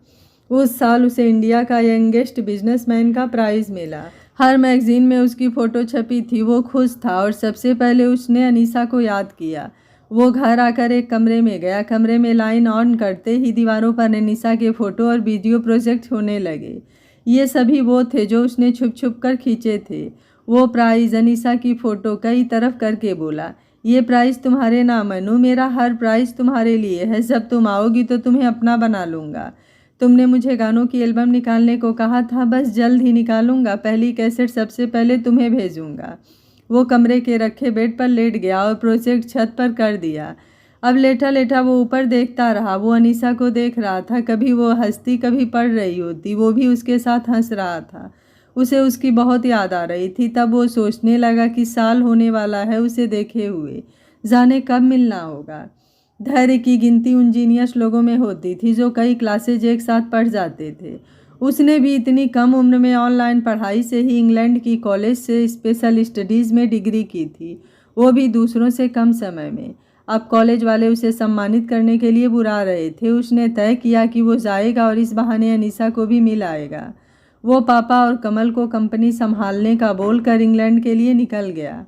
A: उस साल उसे इंडिया का यंगेस्ट बिजनेसमैन का प्राइज़ मिला। हर मैगजीन में उसकी फ़ोटो छपी थी। वो खुश था और सबसे पहले उसने अनीसा को याद किया। वो घर आकर एक कमरे में गया। कमरे में लाइन ऑन करते ही दीवारों पर अनीसा के फ़ोटो और वीडियो प्रोजेक्ट होने लगे। ये सभी वो थे जो उसने छुप छुप कर खींचे थे। वो प्राइज़, अनीसा की फ़ोटो कई तरफ करके बोला, ये प्राइस तुम्हारे नाम अनु, मेरा हर प्राइस तुम्हारे लिए है। जब तुम आओगी तो तुम्हें अपना बना लूँगा। तुमने मुझे गानों की एल्बम निकालने को कहा था, बस जल्द ही निकालूंगा। पहली कैसेट सबसे पहले तुम्हें भेजूंगा। वो कमरे के रखे बेड पर लेट गया और प्रोजेक्ट छत पर कर दिया। अब लेटा लेटा वो ऊपर देखता रहा। वो अनीसा को देख रहा था। कभी वो हंसती, कभी पढ़ रही होती, वो भी उसके साथ हंस रहा था। उसे उसकी बहुत याद आ रही थी। तब वो सोचने लगा कि साल होने वाला है उसे देखे हुए, जाने कब मिलना होगा। धैर्य की गिनती उन जीनियस लोगों में होती थी जो कई क्लासेज एक साथ पढ़ जाते थे। उसने भी इतनी कम उम्र में ऑनलाइन पढ़ाई से ही इंग्लैंड की कॉलेज से स्पेशल स्टडीज़ में डिग्री की थी, वो भी दूसरों से कम समय में। अब कॉलेज वाले उसे सम्मानित करने के लिए बुला रहे थे। उसने तय किया कि वो जाएगा और इस बहाने अनीसा को भी मिल आएगा। वो पापा और कमल को कंपनी संभालने का बोलकर इंग्लैंड के लिए निकल गया।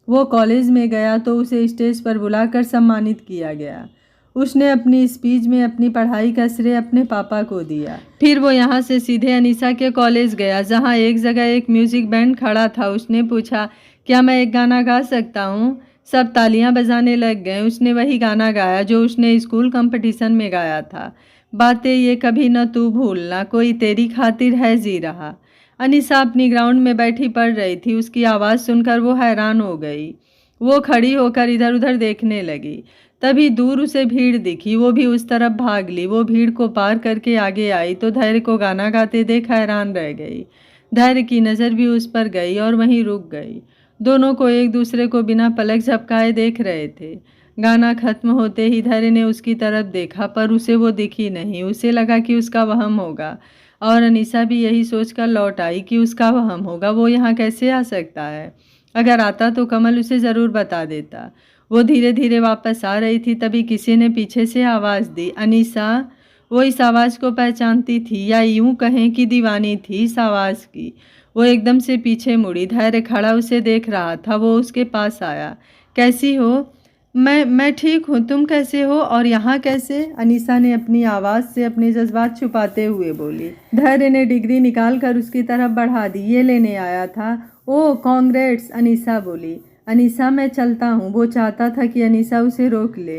A: वो कॉलेज में गया तो उसे स्टेज पर बुलाकर सम्मानित किया गया। उसने अपनी स्पीच में अपनी पढ़ाई का श्रेय अपने पापा को दिया। फिर वो यहाँ से सीधे अनीसा के कॉलेज गया, जहाँ एक जगह एक म्यूज़िक बैंड खड़ा था। उसने पूछा, क्या मैं एक गाना गा सकता हूँ? सब तालियां बजाने लग गए। उसने वही गाना गाया जो उसने स्कूल कंपटीशन में गाया था, बातें ये कभी न तू भूलना, कोई तेरी खातिर है जी रहा। अनीसा अपनी ग्राउंड में बैठी पढ़ रही थी। उसकी आवाज़ सुनकर वो हैरान हो गई। वो खड़ी होकर इधर उधर देखने लगी। तभी दूर उसे भीड़ दिखी। वो भी उस तरफ भाग ली। वो भीड़ को पार करके आगे आई तो धैर्य को गाना गाते देख हैरान रह गई। धैर्य की नज़र भी उस पर गई और वहीं रुक गई। दोनों को एक दूसरे को बिना पलक झपकाए देख रहे थे। गाना खत्म होते ही धैर्य ने उसकी तरफ देखा, पर उसे वो दिखी नहीं। उसे लगा कि उसका वहम होगा, और अनीसा भी यही सोचकर लौट आई कि उसका वहम होगा। वो यहाँ कैसे आ सकता है? अगर आता तो कमल उसे ज़रूर बता देता। वो धीरे धीरे वापस आ रही थी, तभी किसी ने पीछे से आवाज़ दी, अनीसा। वो इस आवाज़ को पहचानती थी, या यूं कहें कि दीवानी थी इस आवाज़ की। वो एकदम से पीछे मुड़ी। धैर्य खड़ा उसे देख रहा था। वो उसके पास आया। कैसी हो? मैं ठीक हूँ, तुम कैसे हो और यहाँ कैसे? अनीसा ने अपनी आवाज़ से अपने जज्बात छुपाते हुए बोली। धैर्य ने डिग्री निकाल कर उसकी तरफ बढ़ा दी। ये लेने आया था। ओह कॉन्ग्रेट्स, अनीसा बोली। अनीसा मैं चलता हूँ। वो चाहता था कि अनीसा उसे रोक ले।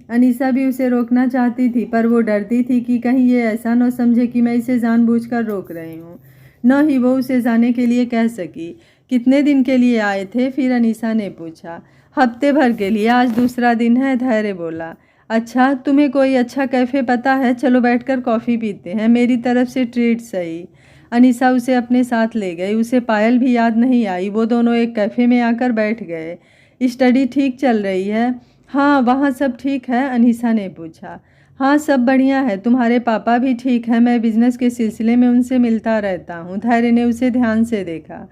A: अनीसा भी उसे रोकना चाहती थी, पर वो डरती थी कि कहीं ये ऐसा न समझे कि मैं इसे जानबूझकर रोक रही हूँ। न ही वो उसे जाने के लिए कह सकी। कितने दिन के लिए आए थे? फिर अनीसा ने पूछा। हफ्ते भर के लिए, आज दूसरा दिन है, धैर्य बोला। अच्छा, तुम्हें कोई अच्छा कैफ़े पता है? चलो बैठकर कॉफ़ी पीते हैं, मेरी तरफ से ट्रीट सही। अनीसा उसे अपने साथ ले गई। उसे पायल भी याद नहीं आई। वो दोनों एक कैफ़े में आकर बैठ गए। स्टडी ठीक चल रही है? हाँ, वहाँ सब ठीक है? अनीसा ने पूछा। हाँ, सब बढ़िया है। तुम्हारे पापा भी ठीक है? मैं बिजनेस के सिलसिले में उनसे मिलता रहता हूँ। धैर्य ने उसे ध्यान से देखा।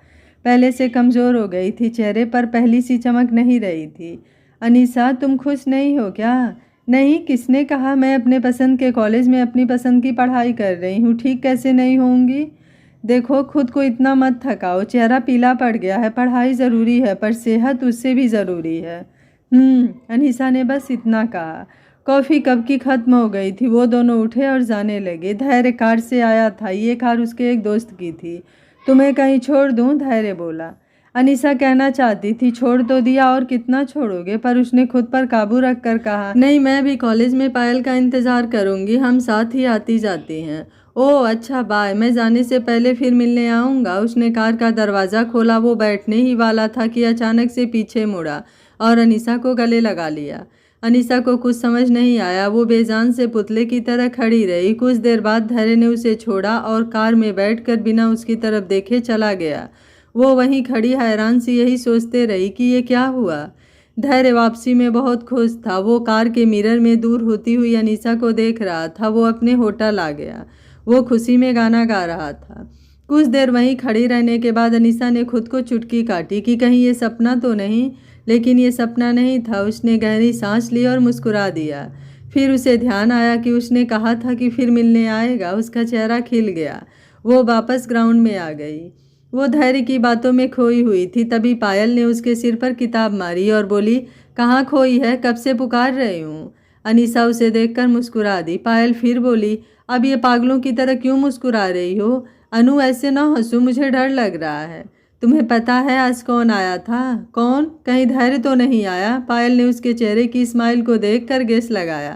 A: पहले से कमज़ोर हो गई थी, चेहरे पर पहली सी चमक नहीं रही थी। अनीसा, तुम खुश नहीं हो क्या? नहीं, किसने कहा? मैं अपने पसंद के कॉलेज में अपनी पसंद की पढ़ाई कर रही हूँ, ठीक कैसे नहीं होंगी? देखो, खुद को इतना मत थकाओ। चेहरा पीला पड़ गया है। पढ़ाई ज़रूरी है, पर सेहत उससे भी ज़रूरी है। अनीसा ने बस इतना कहा। कॉफ़ी कब की ख़त्म हो गई थी। वो दोनों उठे और जाने लगे। धैर्य कार से आया था। ये कार उसके एक दोस्त की थी। तुम्हें कहीं छोड़ दूँ? धैर्य बोला। अनीसा कहना चाहती थी छोड़ तो दिया, और कितना छोड़ोगे, पर उसने खुद पर काबू रख कर कहा, नहीं, मैं भी कॉलेज में पायल का इंतज़ार करूँगी, हम साथ ही आती जाती हैं। ओह अच्छा, बाय। मैं जाने से पहले फिर मिलने आऊँगा। उसने कार का दरवाज़ा खोला। वो बैठने ही वाला था कि अचानक से पीछे मुड़ा और अनीसा को गले लगा लिया। अनीसा को कुछ समझ नहीं आया। वो बेजान से पुतले की तरह खड़ी रही। कुछ देर बाद धैर्य ने उसे छोड़ा और कार में बैठकर बिना उसकी तरफ देखे चला गया। वो वहीं खड़ी हैरान सी यही सोचते रही कि ये क्या हुआ। धैर्य वापसी में बहुत खुश था। वो कार के मिरर में दूर होती हुई अनीसा को देख रहा था। वो अपने होटल आ गया। वो खुशी में गाना गा रहा था। कुछ देर वहीं खड़ी रहने के बाद अनीसा ने खुद को चुटकी काटी कि कहीं ये सपना तो नहीं, लेकिन ये सपना नहीं था। उसने गहरी सांस ली और मुस्कुरा दिया। फिर उसे ध्यान आया कि उसने कहा था कि फिर मिलने आएगा। उसका चेहरा खिल गया। वो वापस ग्राउंड में आ गई। वो धैर्य की बातों में खोई हुई थी। तभी पायल ने उसके सिर पर किताब मारी और बोली, कहाँ खोई है? कब से पुकार रही हूँ। अनीसा उसे देखकर मुस्कुरा दी। पायल फिर बोली, अब ये पागलों की तरह क्यों मुस्कुरा रही हो? अनु, ऐसे ना हंसो, मुझे डर लग रहा है। तुम्हें पता है आज कौन आया था? कौन? कहीं धैर्य तो नहीं आया? पायल ने उसके चेहरे की स्माइल को देखकर गेस लगाया।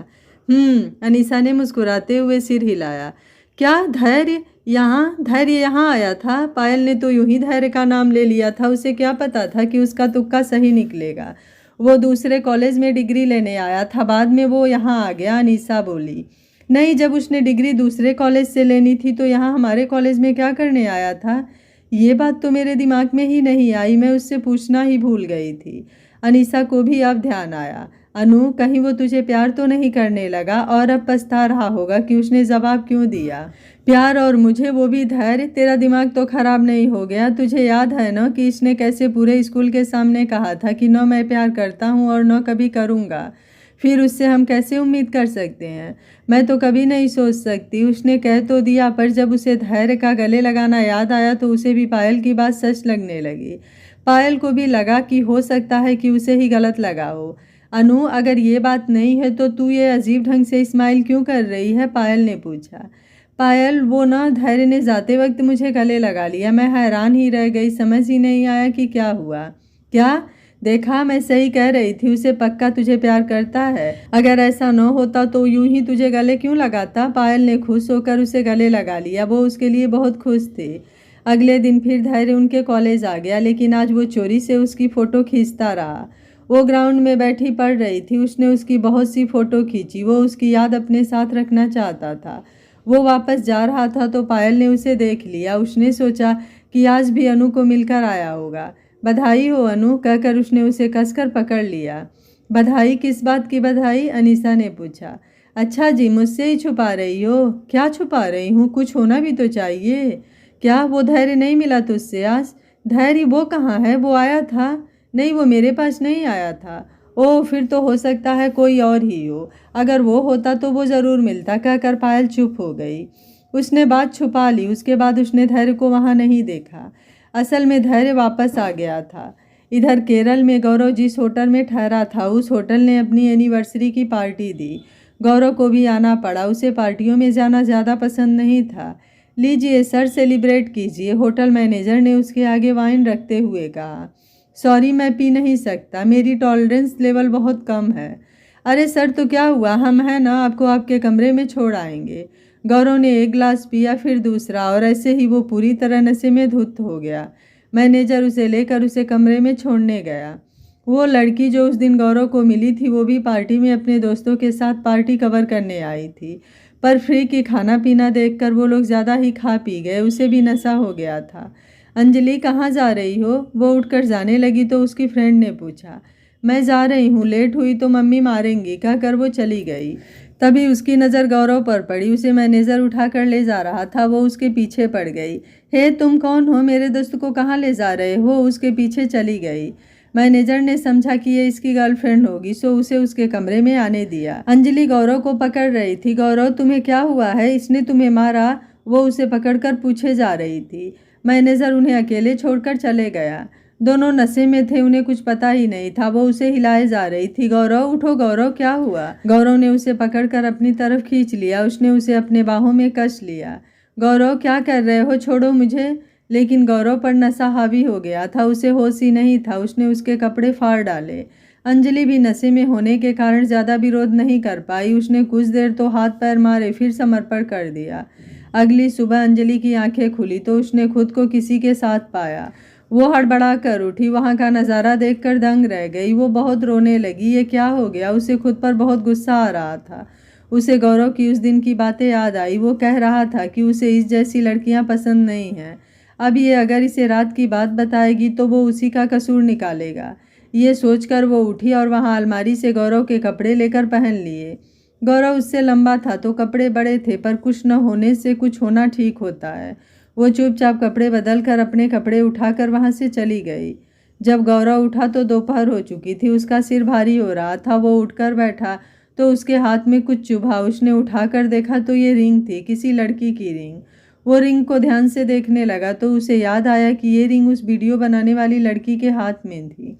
A: अनीसा ने मुस्कुराते हुए सिर हिलाया। क्या धैर्य यहाँ? धैर्य यहाँ आया था? पायल ने तो यूं ही धैर्य का नाम ले लिया था। उसे क्या पता था कि उसका तुक्का सही निकलेगा। वो दूसरे कॉलेज में डिग्री लेने आया था, बाद में वो यहाँ आ गया। अनीसा बोली। नहीं, जब उसने डिग्री दूसरे कॉलेज से लेनी थी तो यहाँ हमारे कॉलेज में क्या करने आया था? ये बात तो मेरे दिमाग में ही नहीं आई, मैं उससे पूछना ही भूल गई थी। अनीसा को भी अब ध्यान आया। अनु, कहीं वो तुझे प्यार तो नहीं करने लगा और अब पछता रहा होगा कि उसने जवाब क्यों दिया? प्यार और मुझे, वो भी धैर्य? तेरा दिमाग तो खराब नहीं हो गया? तुझे याद है ना कि इसने कैसे पूरे स्कूल के सामने कहा था कि न मैं प्यार करता हूँ और न कभी करूँगा। फिर उससे हम कैसे उम्मीद कर सकते हैं? मैं तो कभी नहीं सोच सकती। उसने कह तो दिया, पर जब उसे धैर्य का गले लगाना याद आया तो उसे भी पायल की बात सच लगने लगी। पायल को भी लगा कि हो सकता है कि उसे ही गलत लगा हो। अनु, अगर ये बात नहीं है तो तू ये अजीब ढंग से स्माइल क्यों कर रही है? पायल ने पूछा। पायल, वो ना धैर्य ने जाते वक्त मुझे गले लगा लिया। मैं हैरान ही रह गई, समझ ही नहीं आया कि क्या हुआ। क्या? देखा, मैं सही कह रही थी, उसे पक्का तुझे प्यार करता है। अगर ऐसा न होता तो यूं ही तुझे गले क्यों लगाता? पायल ने खुश होकर उसे गले लगा लिया। वो उसके लिए बहुत खुश थी। अगले दिन फिर धैर्य उनके कॉलेज आ गया, लेकिन आज वो चोरी से उसकी फ़ोटो खींचता रहा। वो ग्राउंड में बैठी पढ़ रही थी। उसने उसकी बहुत सी फ़ोटो खींची। वो उसकी याद अपने साथ रखना चाहता था। वो वापस जा रहा था तो पायल ने उसे देख लिया। उसने सोचा कि आज भी अनु को मिलकर आया होगा। बधाई हो अनु, कहकर उसने उसे कसकर पकड़ लिया। बधाई? किस बात की बधाई? अनीसा ने पूछा। अच्छा जी, मुझसे ही छुपा रही हो? क्या छुपा रही हूँ? कुछ होना भी तो चाहिए। क्या वो धैर्य नहीं मिला तुझसे आज? धैर्य? वो कहाँ है? वो आया था? नहीं, वो मेरे पास नहीं आया था। ओह, फिर तो हो सकता है कोई और ही हो। अगर वो होता तो वो ज़रूर मिलता, कहकर पायल चुप हो गई। उसने बात छुपा ली। उसके बाद उसने धैर्य को वहाँ नहीं देखा। असल में धैर्य वापस आ गया था। इधर केरल में गौरव जिस होटल में ठहरा था, उस होटल ने अपनी एनिवर्सरी की पार्टी दी। गौरव को भी आना पड़ा। उसे पार्टियों में जाना ज़्यादा पसंद नहीं था। लीजिए सर, सेलिब्रेट कीजिए, होटल मैनेजर ने उसके आगे वाइन रखते हुए कहा। सॉरी, मैं पी नहीं सकता, मेरी टॉलरेंस लेवल बहुत कम है। अरे सर, तो क्या हुआ, हम हैं ना, आपको आपके कमरे में छोड़ आएंगे। गौरव ने एक गिलास पिया, फिर दूसरा, और ऐसे ही वो पूरी तरह नशे में धुत हो गया। मैनेजर उसे लेकर उसे कमरे में छोड़ने गया। वो लड़की जो उस दिन गौरव को मिली थी, वो भी पार्टी में अपने दोस्तों के साथ पार्टी कवर करने आई थी। पर फ्री की खाना पीना देखकर वो लोग ज़्यादा ही खा पी गए। उसे भी नशा हो गया था। अंजलि, कहाँ जा रही हो? वो उठकर जाने लगी तो उसकी फ्रेंड ने पूछा। मैं जा रही हूँ, लेट हुई तो मम्मी मारेंगी, कहकर वो चली गई। तभी उसकी नज़र गौरव पर पड़ी। उसे मैनेजर उठाकर ले जा रहा था। वो उसके पीछे पड़ गई। हे, तुम कौन हो? मेरे दोस्त को कहाँ ले जा रहे हो? उसके पीछे चली गई। मैनेजर ने समझा कि ये इसकी गर्लफ्रेंड होगी, सो उसे उसके कमरे में आने दिया। अंजलि गौरव को पकड़ रही थी। गौरव, तुम्हें क्या हुआ है? इसने तुम्हें मारा? वो उसे पकड़कर पूछे जा रही थी। मैनेजर उन्हें अकेले छोड़कर चले गया। दोनों नशे में थे, उन्हें कुछ पता ही नहीं था। वो उसे हिलाए जा रही थी। गौरव, उठो गौरव, क्या हुआ? गौरव ने उसे पकड़कर अपनी तरफ खींच लिया। उसने उसे अपने बाहों में कस लिया। गौरव, क्या कर रहे हो? छोड़ो मुझे। लेकिन गौरव पर नशा हावी हो गया था। उसे होश ही नहीं था। उसने उसके कपड़े फाड़ डाले। अंजलि भी नशे में होने के कारण ज़्यादा विरोध नहीं कर पाई। उसने कुछ देर तो हाथ पैर मारे, फिर समर्पण कर दिया। अगली सुबह अंजलि की आंखें खुली तो उसने खुद को किसी के साथ पाया। वो हड़बड़ा कर उठी। वहाँ का नज़ारा देखकर दंग रह गई। वो बहुत रोने लगी। ये क्या हो गया? उसे खुद पर बहुत गुस्सा आ रहा था। उसे गौरव की उस दिन की बातें याद आई। वो कह रहा था कि उसे इस जैसी लड़कियां पसंद नहीं हैं। अब ये अगर इसे रात की बात बताएगी तो वो उसी का कसूर निकालेगा। ये सोचकर वो उठी और वहाँ अलमारी से गौरव के कपड़े लेकर पहन लिए। गौरव उससे लंबा था तो कपड़े बड़े थे, पर कुछ न होने से कुछ होना ठीक होता है। वो चुपचाप कपड़े बदल कर अपने कपड़े उठाकर वहाँ से चली गई। जब गौरव उठा तो दोपहर हो चुकी थी। उसका सिर भारी हो रहा था। वो उठकर बैठा तो उसके हाथ में कुछ चुभा। उसने उठाकर देखा तो ये रिंग थी, किसी लड़की की रिंग। वो रिंग को ध्यान से देखने लगा तो उसे याद आया कि ये रिंग उस वीडियो बनाने वाली लड़की के हाथ में थी,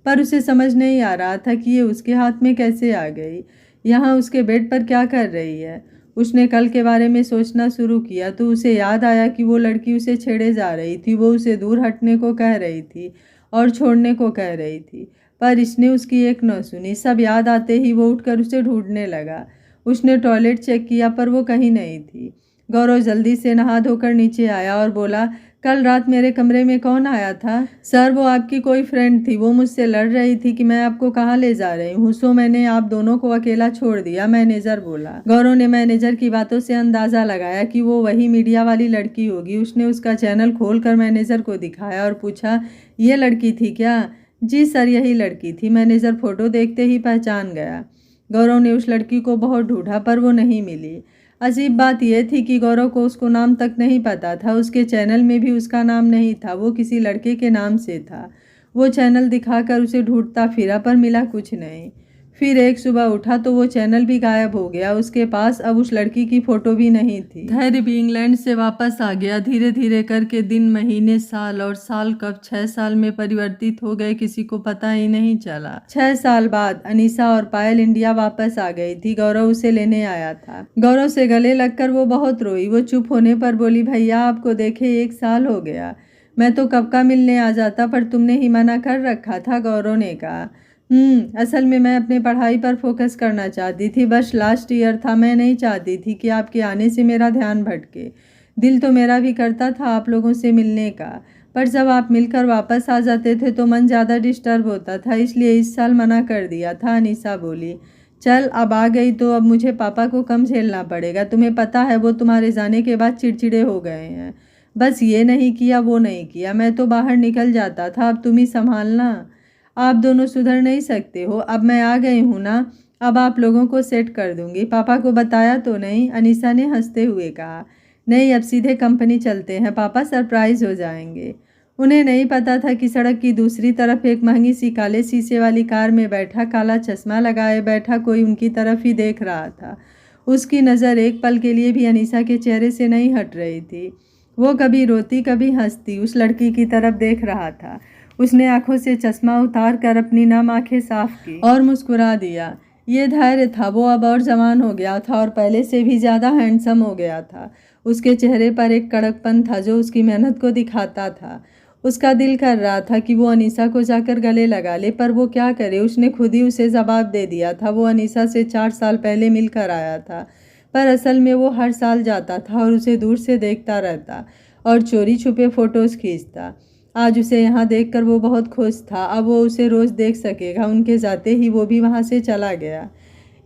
A: पर उसे समझ नहीं आ रहा था कि ये उसके हाथ में कैसे आ गई। यहाँ उसके बेड पर क्या कर रही है? उसने कल के बारे में सोचना शुरू किया तो उसे याद आया कि वो लड़की उसे छेड़े जा रही थी। वो उसे दूर हटने को कह रही थी और छोड़ने को कह रही थी, पर इसने उसकी एक न सुनी। सब याद आते ही वो उठकर उसे ढूंढने लगा। उसने टॉयलेट चेक किया पर वो कहीं नहीं थी। गौरव जल्दी से नहा धोकर नीचे आया और बोला, कल रात मेरे कमरे में कौन आया था? सर, वो आपकी कोई फ्रेंड थी। वो मुझसे लड़ रही थी कि मैं आपको कहाँ ले जा रही हूँ, सो मैंने आप दोनों को अकेला छोड़ दिया, मैनेजर बोला। गौरव ने मैनेजर की बातों से अंदाजा लगाया कि वो वही मीडिया वाली लड़की होगी। उसने उसका चैनल खोलकर मैनेजर को दिखाया और पूछा, ये लड़की थी क्या? जी सर, यही लड़की थी। मैनेजर फोटो देखते ही पहचान गया। गौरव ने उस लड़की को बहुत ढूंढा पर वो नहीं मिली। अजीब बात यह थी कि गौरव को उसको नाम तक नहीं पता था। उसके चैनल में भी उसका नाम नहीं था, वो किसी लड़के के नाम से था। वो चैनल दिखाकर उसे ढूंढता फिरा पर मिला कुछ नहीं। फिर एक सुबह उठा तो वो चैनल भी गायब हो गया। उसके पास अब उस लड़की की फोटो भी नहीं थी। धैर्य भी इंग्लैंड से वापस आ गया। धीरे धीरे करके दिन, महीने, साल और साल कब 6 साल में परिवर्तित हो गए किसी को पता ही नहीं चला। 6 साल बाद अनीसा और पायल इंडिया वापस आ गई थी। गौरव उसे लेने आया था। गौरव से गले लगकर वो बहुत रोई। वो चुप होने पर बोली, भैया आपको देखे 1 साल हो गया। मैं तो कब का मिलने आ जाता पर तुमने ही मना कर रखा था। गौरव ने कहा, असल में मैं अपने पढ़ाई पर फोकस करना चाहती थी। बस लास्ट ईयर था, मैं नहीं चाहती थी कि आपके आने से मेरा ध्यान भटके। दिल तो मेरा भी करता था आप लोगों से मिलने का, पर जब आप मिलकर वापस आ जाते थे तो मन ज़्यादा डिस्टर्ब होता था, इसलिए इस साल मना कर दिया था। अनीसा बोली, चल अब आ गई तो अब मुझे पापा को कम झेलना पड़ेगा। तुम्हें पता है वो तुम्हारे जाने के बाद चिड़चिड़े हो गए हैं। बस ये नहीं किया वो नहीं किया, मैं तो बाहर निकल जाता था। अब तुम ही संभालना। आप दोनों सुधर नहीं सकते हो। अब मैं आ गई हूँ ना, अब आप लोगों को सेट कर दूंगी। पापा को बताया तो नहीं? अनीसा ने हंसते हुए कहा, नहीं, अब सीधे कंपनी चलते हैं, पापा सरप्राइज हो जाएंगे। उन्हें नहीं पता था कि सड़क की दूसरी तरफ एक महंगी सी काले शीशे वाली कार में बैठा, काला चश्मा लगाए बैठा कोई उनकी तरफ ही देख रहा था। उसकी नज़र एक पल के लिए भी अनीसा के चेहरे से नहीं हट रही थी। वो कभी रोती कभी हंसती उस लड़की की तरफ देख रहा था। उसने आंखों से चश्मा उतार कर अपनी नम आंखें साफ की और मुस्कुरा दिया। ये धैर्य था। वो अब और जवान हो गया था और पहले से भी ज़्यादा हैंडसम हो गया था। उसके चेहरे पर एक कड़कपन था जो उसकी मेहनत को दिखाता था। उसका दिल कर रहा था कि वो अनीसा को जाकर गले लगा ले, पर वो क्या करे। उसने खुद ही उसे जवाब दे दिया था। वो अनीसा से 4 साल पहले मिलकर आया था, पर असल में वो हर साल जाता था और उसे दूर से देखता रहता और चोरी छुपे फ़ोटोज़ खींचता। आज उसे यहाँ देखकर वो बहुत खुश था। अब वो उसे रोज़ देख सकेगा। उनके जाते ही वो भी वहाँ से चला गया।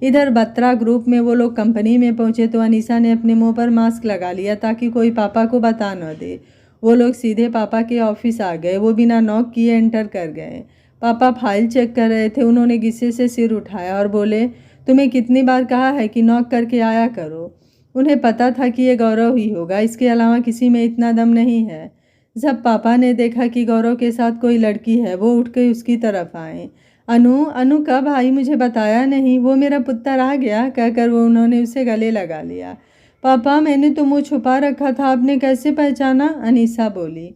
A: इधर बत्रा ग्रुप में वो लोग कंपनी में पहुँचे तो अनीसा ने अपने मुंह पर मास्क लगा लिया ताकि कोई पापा को बता न दे। वो लोग सीधे पापा के ऑफिस आ गए। वो बिना नॉक किए एंटर कर गए। पापा फाइल चेक कर रहे थे। उन्होंने गुस्से से सिर उठाया और बोले, तुम्हें कितनी बार कहा है कि नॉक करके आया करो। उन्हें पता था कि ये गौरव ही होगा, इसके अलावा किसी में इतना दम नहीं है। जब पापा ने देखा कि गौरव के साथ कोई लड़की है, वो उठ के उसकी तरफ आए। अनु, अनु कब आई, मुझे बताया नहीं। वो मेरा पुत्र आ गया, कहकर वो उन्होंने उसे गले लगा लिया। पापा, मैंने तो मुँह छुपा रखा था, आपने कैसे पहचाना? अनीसा बोली,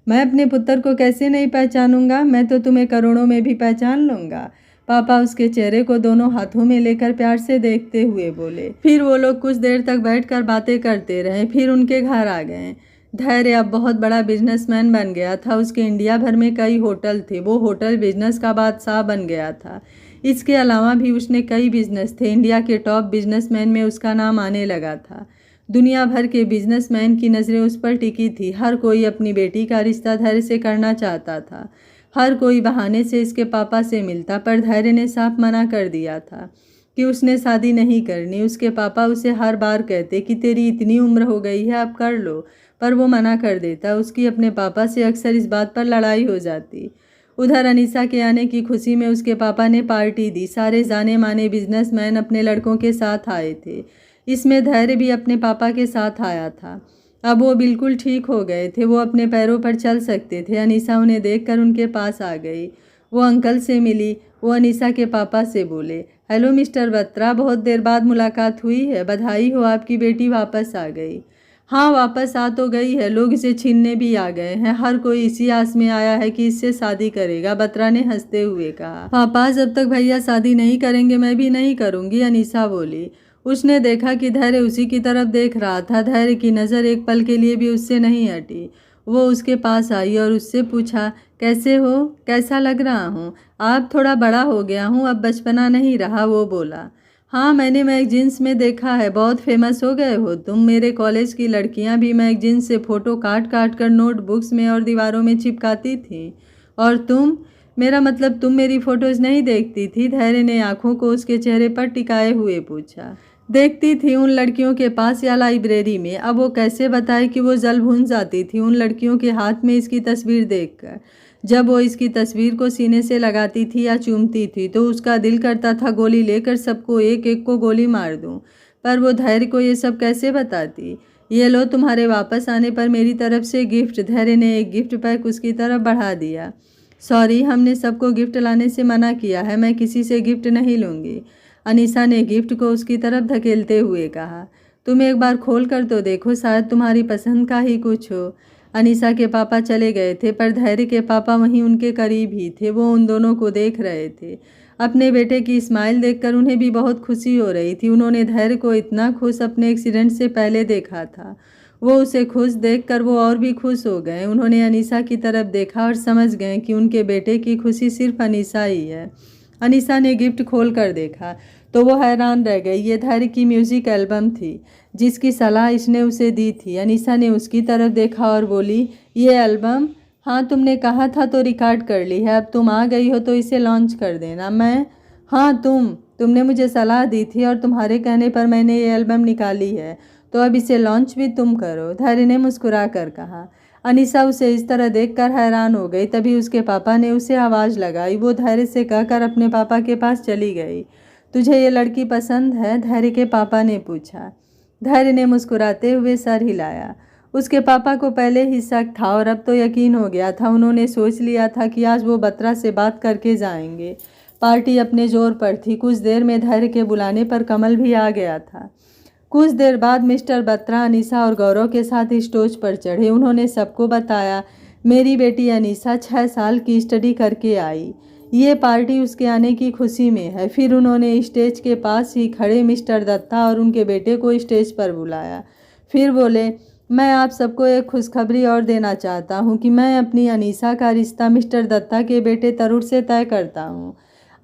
A: मैं अपने पुत्र को कैसे नहीं पहचानूंगा? मैं तो तुम्हें करोड़ों में भी पहचान लूँगा। पापा उसके चेहरे को दोनों हाथों में लेकर प्यार से देखते हुए बोले। फिर वो लोग कुछ देर तक बैठकर बातें करते रहे। फिर उनके घर आ गए। धैर्य अब बहुत बड़ा बिजनेसमैन बन गया था। उसके इंडिया भर में कई होटल थे। वो होटल बिजनेस का बादशाह बन गया था। इसके अलावा भी उसने कई बिजनेस थे। इंडिया के टॉप बिजनेसमैन में उसका नाम आने लगा था। दुनिया भर के बिजनेसमैन की नज़रें उस पर टिकी थी। हर कोई अपनी बेटी का रिश्ता धैर्य से करना चाहता था। हर कोई बहाने से इसके पापा से मिलता, पर धैर्य ने साफ मना कर दिया था कि उसने शादी नहीं करनी। उसके पापा उसे हर बार कहते कि तेरी इतनी उम्र हो गई है, अब कर लो, पर वो मना कर देता। उसकी अपने पापा से अक्सर इस बात पर लड़ाई हो जाती। उधर अनीसा के आने की खुशी में उसके पापा ने पार्टी दी। सारे जाने माने बिजनेसमैन अपने लड़कों के साथ आए थे। इसमें धैर्य भी अपने पापा के साथ आया था। अब वो बिल्कुल ठीक हो गए थे। वो अपने पैरों पर चल सकते थे। अनीसा उन्हें देखकर उनके पास आ गई। वो अंकल से मिली। वो अनीसा के पापा से बोले, हेलो मिस्टर बत्रा, बहुत देर बाद मुलाकात हुई है। बधाई हो, आपकी बेटी वापस आ गई। हाँ, वापस आ तो गई है, लोग इसे छीनने भी आ गए हैं। हर कोई इसी आस में आया है कि इससे शादी करेगा, बत्रा ने हंसते हुए कहा। पापा, जब तक भैया शादी नहीं करेंगे मैं भी नहीं करूँगी, अनीसा बोली। उसने देखा कि धैर्य उसी की तरफ देख रहा था। धैर्य की नज़र एक पल के लिए भी उससे नहीं हटी। वो उसके पास आई और उससे पूछा, कैसे हो, कैसा लग रहा हूँ? आप थोड़ा बड़ा हो गया हूँ, अब बचपना नहीं रहा। वो बोला, हाँ मैंने मैगजीन्स में देखा है, बहुत फेमस हो गए हो तुम। मेरे कॉलेज की लड़कियाँ भी मैगजीन्स से फ़ोटो काट काट कर नोटबुक्स में और दीवारों में चिपकाती थीं। और तुम? मेरा मतलब तुम मेरी फ़ोटोज़ नहीं देखती थी? धैर्य ने आंखों को उसके चेहरे पर टिकाए हुए पूछा। देखती थी, उन लड़कियों के पास या लाइब्रेरी में। अब वो कैसे बताए कि वो जल भून जाती थी उन लड़कियों के हाथ में इसकी तस्वीर देखकर। जब वो इसकी तस्वीर को सीने से लगाती थी या चूमती थी तो उसका दिल करता था गोली लेकर सबको एक एक को गोली मार दूं। पर वो धैर्य को ये सब कैसे बताती? ये लो तुम्हारे वापस आने पर मेरी तरफ से गिफ्ट। धैर्य ने एक गिफ्ट पैक उसकी तरफ बढ़ा दिया। सॉरी, हमने सबको गिफ्ट लाने से मना किया है, मैं किसी से गिफ्ट नहीं लूँगी। अनीसा ने गिफ्ट को उसकी तरफ धकेलते हुए कहा, तुम एक बार खोल कर तो देखो, शायद तुम्हारी पसंद का ही कुछ हो। अनीसा के पापा चले गए थे पर धैर्य के पापा वहीं उनके करीब ही थे। वो उन दोनों को देख रहे थे। अपने बेटे की स्माइल देखकर उन्हें भी बहुत खुशी हो रही थी। उन्होंने धैर्य को इतना खुश अपने एक्सीडेंट से पहले देखा था। वो उसे खुश देखकर वो और भी खुश हो गए। उन्होंने अनीसा की तरफ देखा और समझ गए कि उनके बेटे की खुशी सिर्फ अनीसा ही है। अनीसा ने गिफ्ट खोल कर देखा तो वो हैरान रह गई। ये धैर्य की म्यूज़िक एल्बम थी जिसकी सलाह इसने उसे दी थी। अनीसा ने उसकी तरफ देखा और बोली, ये एल्बम? हाँ, तुमने कहा था तो रिकॉर्ड कर ली है, अब तुम आ गई हो तो इसे लॉन्च कर देना। मैं? हाँ तुमने मुझे सलाह दी थी और तुम्हारे कहने पर मैंने ये एल्बम निकाली है, तो अब इसे लॉन्च भी तुम करो, धैर्य ने मुस्कुरा कर कहा। अनीसा उसे इस तरह देखकर हैरान हो गई। तभी उसके पापा ने उसे आवाज़ लगाई। वो धैर्य से कहकर अपने पापा के पास चली गई। तुझे ये लड़की पसंद है? धैर्य के पापा ने पूछा। धैर्य ने मुस्कुराते हुए सर हिलाया। उसके पापा को पहले ही शक था और अब तो यकीन हो गया था। उन्होंने सोच लिया था कि आज वो बत्रा से बात करके जाएंगे। पार्टी अपने जोर पर थी। कुछ देर में धैर्य के बुलाने पर कमल भी आ गया था। कुछ देर बाद मिस्टर बत्रा अनीसा और गौरव के साथ स्टेज पर चढ़े। उन्होंने सबको बताया, मेरी बेटी अनीसा 6 साल की स्टडी करके आई। ये पार्टी उसके आने की खुशी में है। फिर उन्होंने स्टेज के पास ही खड़े मिस्टर दत्ता और उनके बेटे को स्टेज पर बुलाया। फिर बोले, मैं आप सबको एक खुशखबरी और देना चाहता हूँ कि मैं अपनी अनीसा का रिश्ता मिस्टर दत्ता के बेटे तरुण से तय करता हूँ।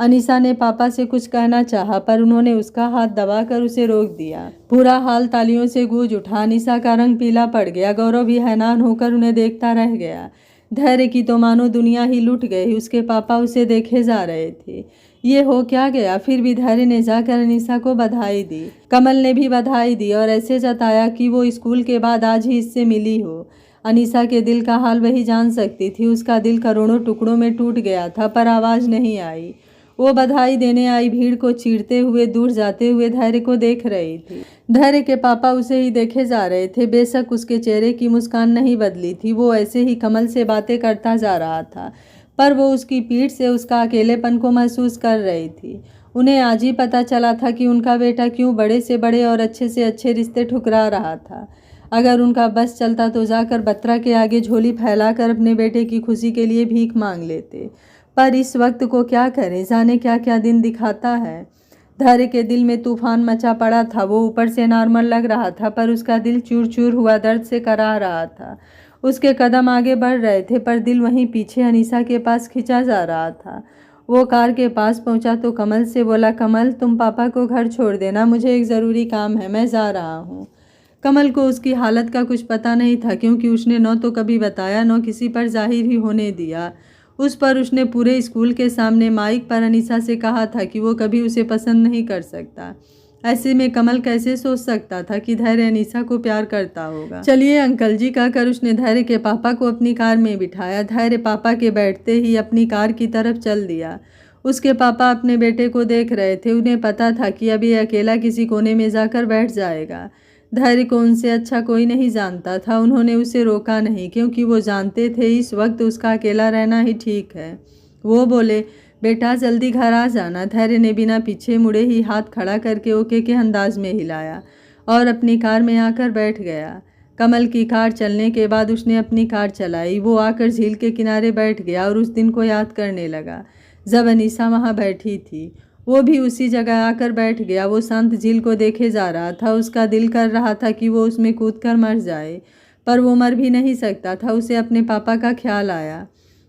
A: अनीसा ने पापा से कुछ कहना चाहा पर उन्होंने उसका हाथ दबाकर उसे रोक दिया। पूरा हाल तालियों से गूंज उठा। अनीसा का रंग पीला पड़ गया। गौरव भी हैरान होकर उन्हें देखता रह गया। धैर्य की तो मानो दुनिया ही लुट गई। उसके पापा उसे देखे जा रहे थे। ये हो क्या गया? फिर भी धैर्य ने जाकर अनीसा को बधाई दी। कमल ने भी बधाई दी और ऐसे जताया कि वो स्कूल के बाद आज ही इससे मिली हो। अनीसा के दिल का हाल वही जान सकती थी। उसका दिल करोड़ों टुकड़ों में टूट गया था पर आवाज़ नहीं आई। वो बधाई देने आई भीड़ को चीरते हुए दूर जाते हुए धैर्य को देख रही थी। धैर्य के पापा उसे ही देखे जा रहे थे। बेशक उसके चेहरे की मुस्कान नहीं बदली थी। वो ऐसे ही कमल से बातें करता जा रहा था पर वो उसकी पीठ से उसका अकेलेपन को महसूस कर रही थी। उन्हें आज ही पता चला था कि उनका बेटा क्यों बड़े से बड़े और अच्छे से अच्छे रिश्ते ठुकरा रहा था। अगर उनका बस चलता तो जाकर बत्रा के आगे झोली फैलाकर अपने बेटे की खुशी के लिए भीख मांग लेते। पर इस वक्त को क्या करें, जाने क्या क्या दिन दिखाता है। धैर्य के दिल में तूफान मचा पड़ा था। वो ऊपर से नॉर्मल लग रहा था पर उसका दिल चूर चूर हुआ दर्द से करा रहा था। उसके कदम आगे बढ़ रहे थे पर दिल वहीं पीछे अनीसा के पास खिंचा जा रहा था। वो कार के पास पहुंचा तो कमल से बोला, कमल तुम पापा को घर छोड़ देना, मुझे एक ज़रूरी काम है, मैं जा रहा हूँ। कमल को उसकी हालत का कुछ पता नहीं था क्योंकि उसने न तो कभी बताया न किसी पर जाहिर ही होने दिया। उस पर उसने पूरे स्कूल के सामने माइक पर अनीसा से कहा था कि वो कभी उसे पसंद नहीं कर सकता। ऐसे में कमल कैसे सोच सकता था कि धैर्य अनीसा को प्यार करता होगा। चलिए अंकल जी, कहकर उसने धैर्य के पापा को अपनी कार में बिठाया। धैर्य पापा के बैठते ही अपनी कार की तरफ चल दिया। उसके पापा अपने बेटे को देख रहे थे। उन्हें पता था कि अब ये अकेला किसी कोने में जाकर बैठ जाएगा। धैर्य को उनसे अच्छा कोई नहीं जानता था। उन्होंने उसे रोका नहीं क्योंकि वो जानते थे इस वक्त उसका अकेला रहना ही ठीक है। वो बोले, बेटा जल्दी घर आ जाना। धैर्य ने बिना पीछे मुड़े ही हाथ खड़ा करके ओके के अंदाज में हिलाया और अपनी कार में आकर बैठ गया। कमल की कार चलने के बाद उसने अपनी कार चलाई। वो आकर झील के किनारे बैठ गया और उस दिन को याद करने लगा जब अनीसा वहाँ बैठी थी। वो भी उसी जगह आकर बैठ गया। वो शांत झील को देखे जा रहा था। उसका दिल कर रहा था कि वो उसमें कूदकर मर जाए, पर वो मर भी नहीं सकता था। उसे अपने पापा का ख्याल आया।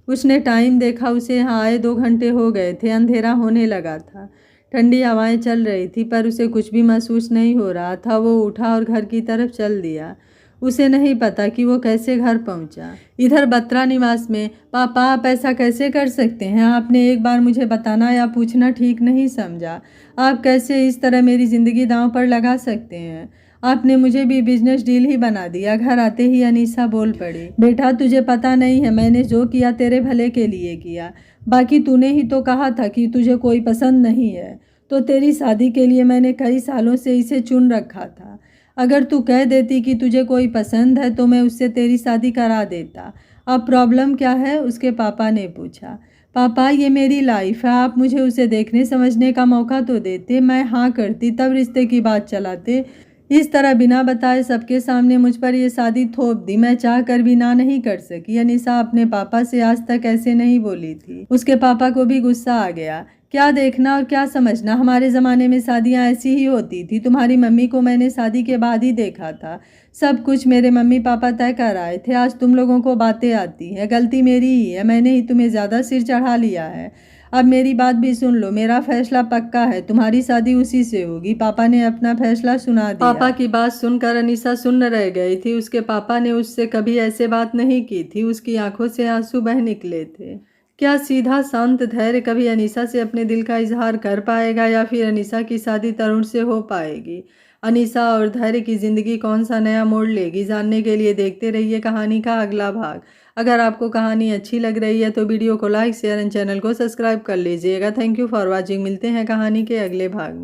A: उसने टाइम देखा। उसे यहाँ आए 2 घंटे हो गए थे। अंधेरा होने लगा था। ठंडी हवाएं चल रही थी, पर उसे कुछ भी महसूस नहीं हो रहा था। वो उठा और घर की तरफ चल दिया। उसे नहीं पता कि वो कैसे घर पहुंचा। इधर बत्रा निवास में, पापा आप ऐसा कैसे कर सकते हैं? आपने एक बार मुझे बताना या पूछना ठीक नहीं समझा। आप कैसे इस तरह मेरी ज़िंदगी दांव पर लगा सकते हैं? आपने मुझे भी बिजनेस डील ही बना दिया। घर आते ही अनीसा बोल पड़ी, बेटा तुझे पता नहीं है, मैंने जो किया तेरे भले के लिए किया। बाकी तूने ही तो कहा था कि तुझे कोई पसंद नहीं है, तो तेरी शादी के लिए मैंने कई सालों से इसे चुन रखा था। अगर तू कह देती कि तुझे कोई पसंद है तो मैं उससे तेरी शादी करा देता। अब प्रॉब्लम क्या है? उसके पापा ने पूछा। पापा ये मेरी लाइफ है, आप मुझे उसे देखने समझने का मौका तो देते। मैं हाँ करती तब रिश्ते की बात चलाते। इस तरह बिना बताए सबके सामने मुझ पर यह शादी थोप दी। मैं चाह कर भी ना नहीं कर सकी। अनीसा अपने पापा से आज तक ऐसे नहीं बोली थी। उसके पापा को भी गुस्सा आ गया। क्या देखना और क्या समझना, हमारे ज़माने में शादियां ऐसी ही होती थी। तुम्हारी मम्मी को मैंने शादी के बाद ही देखा था। सब कुछ मेरे मम्मी पापा तय कर आए थे। आज तुम लोगों को बातें आती हैं। गलती मेरी ही है, मैंने ही तुम्हें ज़्यादा सिर चढ़ा लिया है। अब मेरी बात भी सुन लो, मेरा फैसला पक्का है, तुम्हारी शादी उसी से होगी। पापा ने अपना फैसला सुना दिया। पापा की बात सुनकर अनीसा सुन्न रह गई थी। उसके पापा ने उससे कभी ऐसे बात नहीं की थी। उसकी आंखों से आंसू बह निकले थे। क्या सीधा शांत धैर्य कभी अनीसा से अपने दिल का इजहार कर पाएगा, या फिर अनीसा की शादी तरुण से हो पाएगी? अनीसा और धैर्य की ज़िंदगी कौन सा नया मोड़ लेगी? जानने के लिए देखते रहिए कहानी का अगला भाग। अगर आपको कहानी अच्छी लग रही है तो वीडियो को लाइक शेयर एंड चैनल को सब्सक्राइब कर लीजिएगा। Thank you for watching. मिलते हैं कहानी के अगले भाग में।